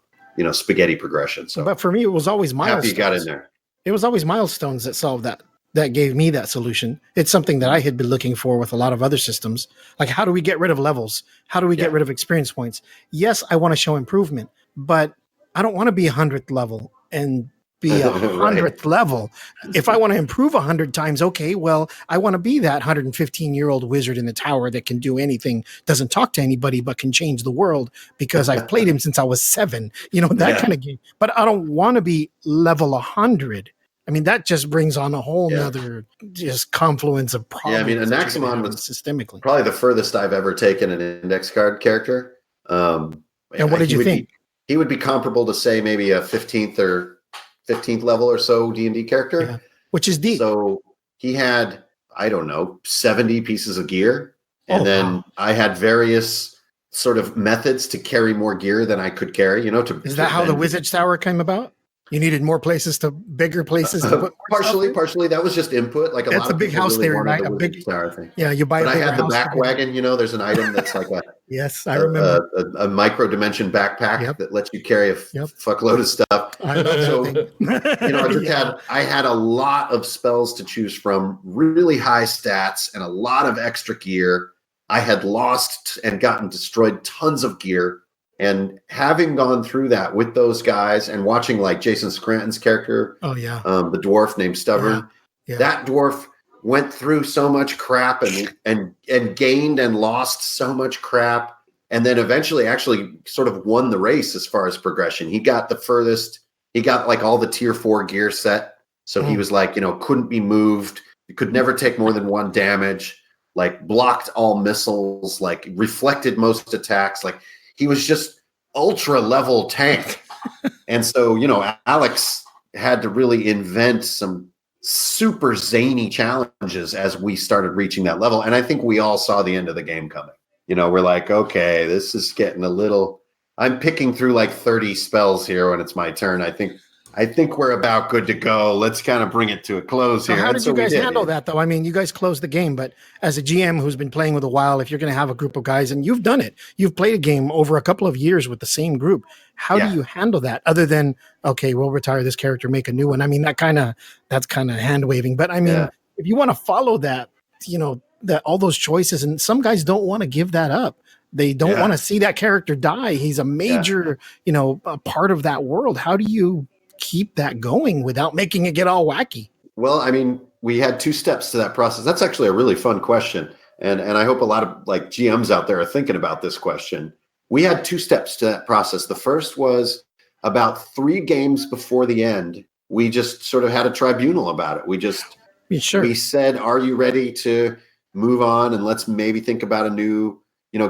spaghetti progression. So, but for me, it was always milestones. Happy you got in there. It was always milestones that solved that gave me that solution. It's something that I had been looking for with a lot of other systems. Like, how do we get rid of levels? How do we get rid of experience points? Yes, I want to show improvement, but I don't want to be 100th level and be 100th level. If I want to improve 100 times, okay, well, I want to be that 115-year-old wizard in the tower that can do anything, doesn't talk to anybody, but can change the world because I've played him since I was 7, that kind of game. But I don't want to be level 100. I mean, that just brings on a whole nother just confluence of problems. Yeah, I mean, Anaximon was systemically probably the furthest I've ever taken an index card character. And what did you think? He would be comparable to, say, maybe a 15th level or so D&D character. Which is deep. So he had, 70 pieces of gear. And then I had various sort of methods to carry more gear than I could carry, Is that how the Wizard's Tower came about? You needed bigger places to put partially. That was just input. Like that's lot a big house really theory, right? A big tower thing. Yeah, you buy. But I had the back wagon. There's an item that's like a yes, I remember a micro dimension backpack that lets you carry a fuckload of stuff. I love I had a lot of spells to choose from, really high stats, and a lot of extra gear. I had lost and gotten destroyed tons of gear. And having gone through that with those guys and watching like Jason Scranton's character, the dwarf named Stubborn, that dwarf went through so much crap and gained and lost so much crap. And then eventually actually sort of won the race as far as progression. He got the furthest, he got like all the tier 4 gear set. So he was like, couldn't be moved. He could never take more than 1 damage, like blocked all missiles, like reflected most attacks. Like, he was just ultra level tank. And so, Alex had to really invent some super zany challenges as we started reaching that level. And I think we all saw the end of the game coming. We're like, okay, this is getting a little, I'm picking through like 30 spells here when it's my turn. I think we're about good to go. Let's kind of bring it to a close So here. how did you guys handle that? that, though? I mean, you guys closed the game, but as a GM who's been playing with a while, if you're going to have a group of guys, and you've done it, you've played a game over a couple of years with the same group. How do you handle that other than, okay, we'll retire this character, make a new one? I mean, that's kind of hand waving. But I mean, if you want to follow that, that all those choices, and some guys don't want to give that up. They don't want to see that character die. He's a major, a part of that world. How do you keep that going without making it get all wacky? Well, I mean, we had 2 steps to that process. That's actually a really fun question. And I hope a lot of like GMs out there are thinking about this question. We had 2 steps to that process. The first was about 3 games before the end. We just sort of had a tribunal about it. We said, are you ready to move on? And let's maybe think about a new,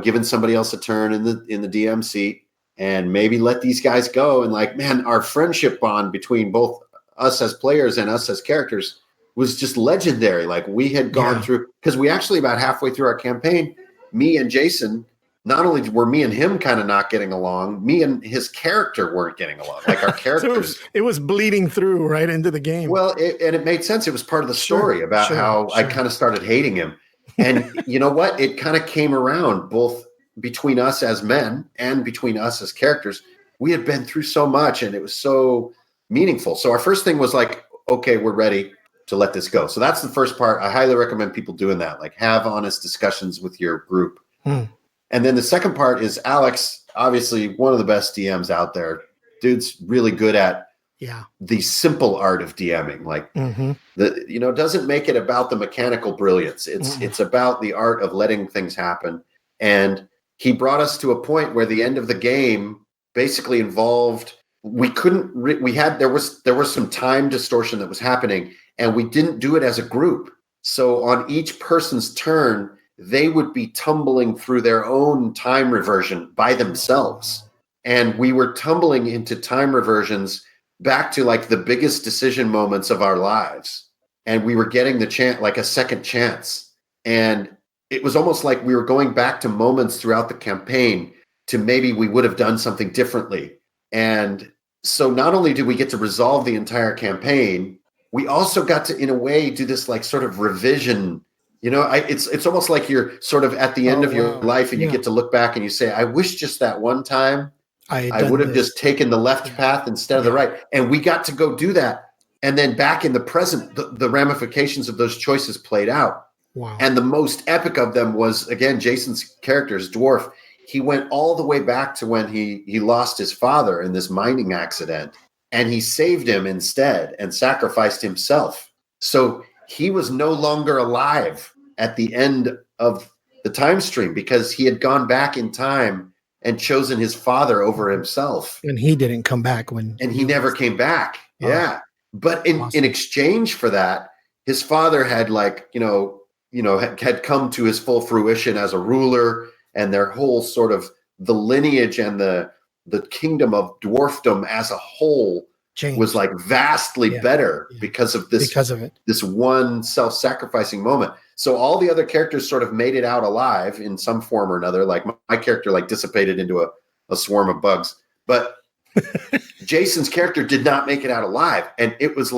giving somebody else a turn in the DM seat. And maybe let these guys go. And like, man, our friendship bond between both us as players and us as characters was just legendary. Like we had gone through, because we actually about halfway through our campaign, me and Jason, not only were me and him kind of not getting along, me and his character weren't getting along. Like our characters. So it was bleeding through right into the game. Well, it made sense. It was part of the story about how I kind of started hating him. And you know what? It kind of came around both between us as men and between us as characters. We had been through so much and it was so meaningful. So our first thing was like, okay, we're ready to let this go. So that's the first part. I highly recommend people doing that. Like have honest discussions with your group. And then the second part is Alex, obviously one of the best DMs out there. Dude's really good at the simple art of DMing. Like doesn't make it about the mechanical brilliance. It's about the art of letting things happen. And he brought us to a point where the end of the game basically involved, there was some time distortion that was happening and we didn't do it as a group. So on each person's turn, they would be tumbling through their own time reversion by themselves. And we were tumbling into time reversions back to like the biggest decision moments of our lives. And we were getting like a second chance. And it was almost like we were going back to moments throughout the campaign to maybe we would have done something differently. And so not only did we get to resolve the entire campaign, we also got to, in a way, do this like sort of revision. It's almost like you're sort of at the end of your life and you get to look back and you say, I wish just that one time I would have just taken the left path instead of the right. And we got to go do that. And then back in the present, the ramifications of those choices played out. Wow. And the most epic of them was, again, Jason's character's dwarf. He went all the way back to when he lost his father in this mining accident, and he saved him instead and sacrificed himself. So he was no longer alive at the end of the time stream because he had gone back in time and chosen his father over himself. And he didn't come back and he never came back. Yeah. But in exchange for that, his father had had come to his full fruition as a ruler, and their whole sort of the lineage and the kingdom of dwarfdom as a whole was like vastly better because of this one self-sacrificing moment. So all the other characters sort of made it out alive in some form or another. Like my character like dissipated into a swarm of bugs, but Jason's character did not make it out alive. And it was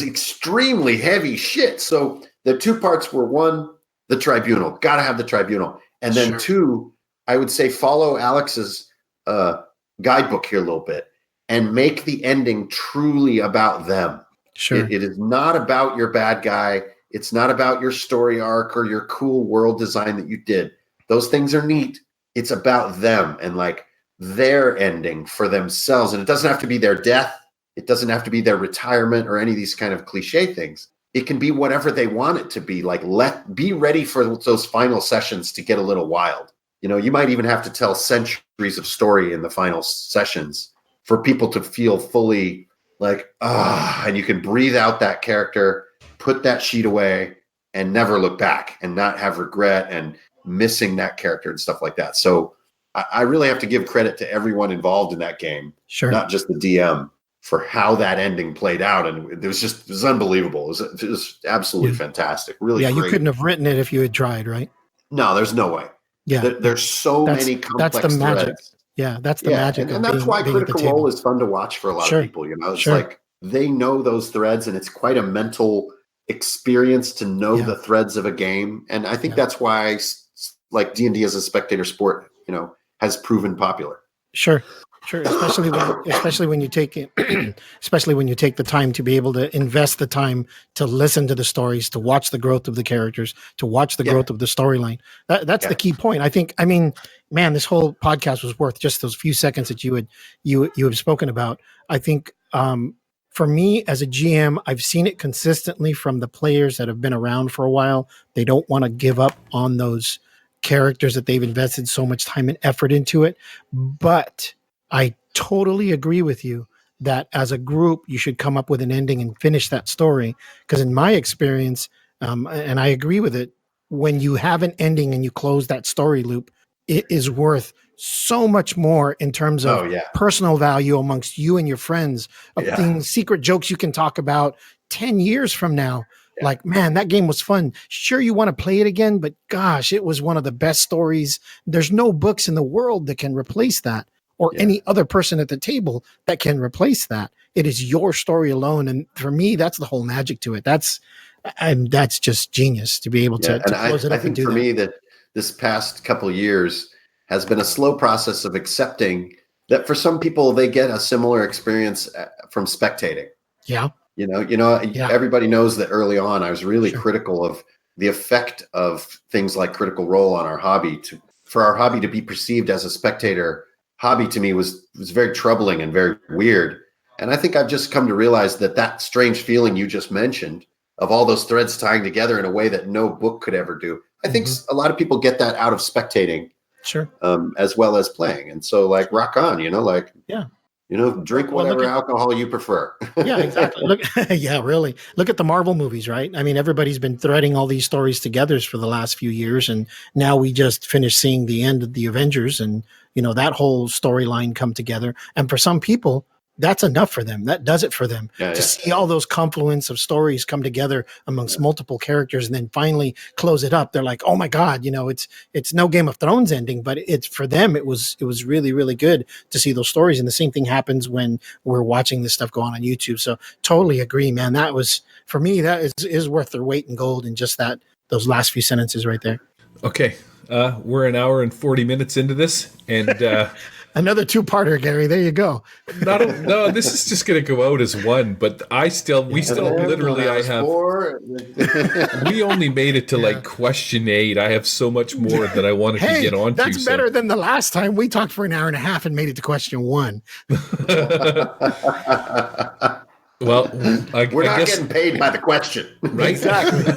extremely heavy shit. So the 2 parts were, 1, the tribunal, got to have the tribunal. And then 2, I would say follow Alex's guidebook here a little bit and make the ending truly about them. Sure. It is not about your bad guy. It's not about your story arc or your cool world design that you did. Those things are neat. It's about them and like their ending for themselves. And it doesn't have to be their death. It doesn't have to be their retirement or any of these kind of cliche things. It can be whatever they want it to be. Like, be ready for those final sessions to get a little wild. You might even have to tell centuries of story in the final sessions for people to feel fully like, and you can breathe out that character, put that sheet away, and never look back and not have regret and missing that character and stuff like that. So I really have to give credit to everyone involved in that game, Sure. not just the DM, for how that ending played out. And it was unbelievable. It was absolutely fantastic. Really Yeah, great. you couldn't have written it if you had tried, right? No, there's no way. Yeah. There's so many complex That's the magic. threads. Yeah, that's the magic. And that's why Critical Role is fun to watch for a lot of people. You know, it's like they know those threads, and it's quite a mental experience to know the threads of a game. And I think that's why, like, D&D as a spectator sport, you know, has proven popular. Sure. Especially when you take it, especially when you take the time to be able to invest the time to listen to the stories, to watch the growth of the characters, to watch the growth of the storyline. That's the key point. I mean, man, this whole podcast was worth just those few seconds that you have spoken about. I think for me as a GM, I've seen it consistently from the players that have been around for a while. They don't want to give up on those characters that they've invested so much time and effort into it. But I totally agree with you that as a group, you should come up with an ending and finish that story. Because in my experience, and I agree with it, when you have an ending and you close that story loop, it is worth so much more in terms of personal value amongst you and your friends, of things, secret jokes you can talk about 10 years from now. Like, man, that game was fun. Sure, you want to play it again, but gosh, it was one of the best stories. There's no books in the world that can replace that, or any other person at the table that can replace that. It is your story alone. And for me, that's the whole magic to it. That's just genius to be able to close it up. I think for me that this past couple of years has been a slow process of accepting that for some people, they get a similar experience from spectating. Yeah. You know, everybody knows that early on, I was really critical of the effect of things like Critical Role on our hobby. For our hobby to be perceived as a spectator hobby to me was very troubling and very weird. And I think I've just come to realize that strange feeling you just mentioned of all those threads tying together in a way that no book could ever do. I think a lot of people get that out of spectating, as well as playing. And so, like, rock on, you know, like, drink whatever alcohol you prefer. Yeah, exactly. Really. Look at the Marvel movies, right? I mean, everybody's been threading all these stories together for the last few years, and now we just finished seeing the end of the Avengers, and that whole storyline come together. And for some people, that's enough for them. That does it for them to see all those confluence of stories come together amongst multiple characters, and then finally close it up. They're like, oh my God, it's no Game of Thrones ending, but it's for them. It was really, really good to see those stories. And the same thing happens when we're watching this stuff go on YouTube. So totally agree, man. That was, for me, that is worth their weight in gold in just those last few sentences right there. Okay. We're an hour and 40 minutes into this, and another two-parter, Gary. There you go. No, this is just going to go out as one. But we only made it to like question 8. I have so much more that I wanted to get onto. That's better than the last time we talked for an hour and a half and made it to question 1. Well, we're not getting paid by the question, right? Exactly.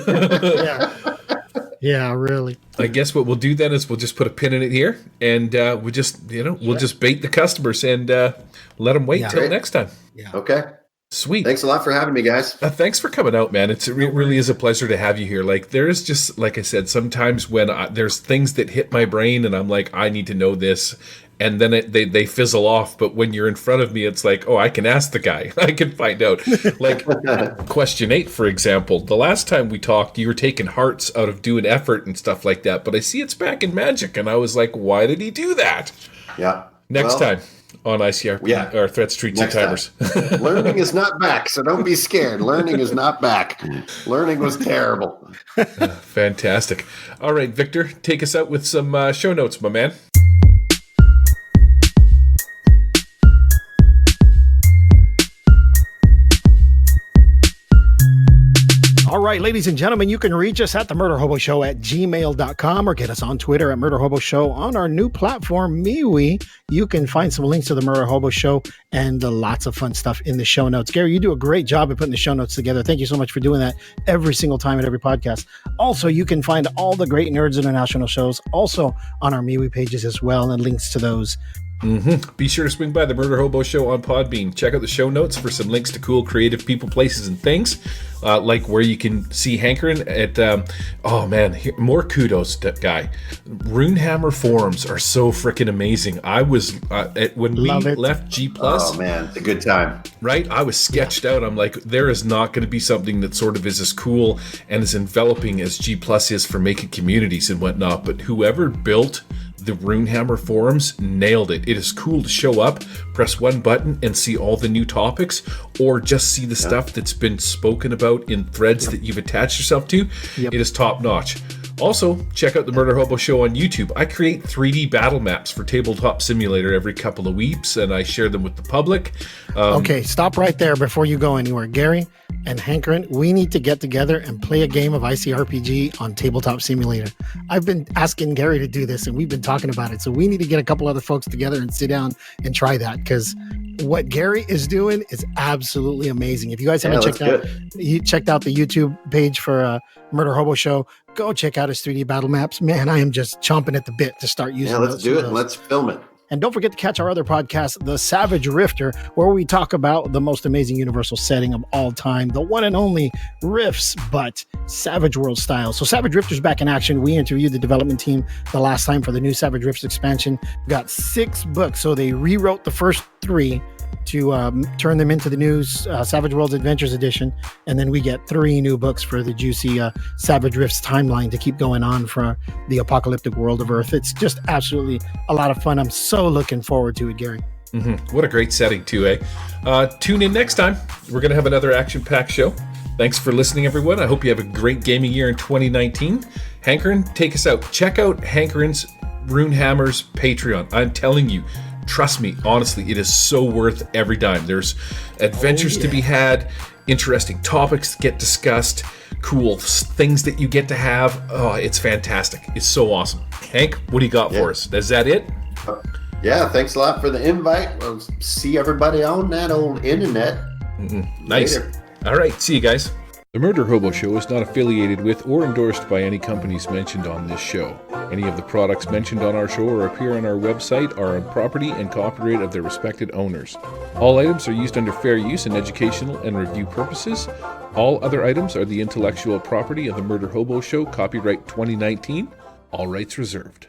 Yeah, really. I guess what we'll do then is we'll just put a pin in it here, and we'll just bait the customers and let them wait till next time. Yeah. Okay. Sweet. Thanks a lot for having me, guys. Thanks for coming out, man. It really is a pleasure to have you here. Like, there is just, like I said, sometimes when there's things that hit my brain and I'm like, I need to know this. And then they fizzle off. But when you're in front of me, it's like, oh, I can ask the guy. I can find out. Like, question 8, for example. The last time we talked, you were taking hearts out of doing effort and stuff like that. But I see it's back in Magic. And I was like, why did he do that? Yeah. Next time on ICRPG, or Threats, Treats, and Timers. Learning is not back, so don't be scared. Learning is not back. Learning was terrible. Fantastic. All right, Victor, take us out with some show notes, my man. All right, ladies and gentlemen, you can reach us at the Murder Hobo Show at gmail.com or get us on Twitter at Murder Hobo Show. On our new platform, MeWe, you can find some links to the Murder Hobo Show and lots of fun stuff in the show notes. Gary, you do a great job of putting the show notes together. Thank you so much for doing that every single time at every podcast. Also, you can find all the great Nerds International shows also on our MeWe pages as well, and links to those. Be sure to swing by the Murder Hobo Show on Podbean. Check out the show notes for some links to cool, creative people, places, and things. like where you can see Hankering at, oh man, more kudos to that guy. Runehammer forums are so freaking amazing. I was, when we left G+, oh man, it's a good time. Right? I was sketched out. I'm like, there is not going to be something that sort of is as cool and as enveloping as G+ is for making communities and whatnot. But whoever built the Runehammer forums nailed it. It is cool to show up, press one button, and see all the new topics, or just see the stuff that's been spoken about in threads that you've attached yourself to. It is top notch. Also, check out the Murder Hobo Show on YouTube. I create 3D battle maps for Tabletop Simulator every couple of weeks, and I share them with the public. Okay, stop right there before you go anywhere. Gary and Hankering, we need to get together and play a game of ICRPG on Tabletop Simulator. I've been asking Gary to do this, and we've been talking about it. So we need to get a couple other folks together and sit down and try that, because what Gary is doing is absolutely amazing. If you guys haven't checked out the YouTube page for Murder Hobo Show, go check out his 3D battle maps. Man, I am just chomping at the bit to start using those. Yeah, let's do it. Let's film it. And don't forget to catch our other podcast, The Savage Rifter, where we talk about the most amazing universal setting of all time, the one and only Rifts, but Savage World style. So Savage Rifter's back in action. We interviewed the development team the last time for the new Savage Rifts expansion. We got 6 books, so they rewrote the first 3 to turn them into the new Savage Worlds Adventures edition, and then we get 3 new books for the juicy Savage Rifts timeline to keep going on for the apocalyptic world of Earth. It's just absolutely a lot of fun. I'm so looking forward to it, Gary. What a great setting too, eh? Tune in next time. We're going to have another action-packed show. Thanks for listening, everyone. I hope you have a great gaming year in 2019. Hankering, take us out. Check out Hankering's Runehammer's Patreon. I'm telling you, trust me, honestly, it is so worth every dime. There's adventures to be had, interesting topics get discussed, cool things that you get to have. Oh, it's fantastic. It's so awesome. Hank, what do you got for us? Is that it? Yeah, thanks a lot for the invite. We'll see everybody on that old internet. Nice. Later. All right, see you guys. The Murder Hobo Show is not affiliated with or endorsed by any companies mentioned on this show. Any of the products mentioned on our show or appear on our website are on property and copyright of their respected owners. All items are used under fair use and educational and review purposes. All other items are the intellectual property of the Murder Hobo Show, copyright 2019. All rights reserved.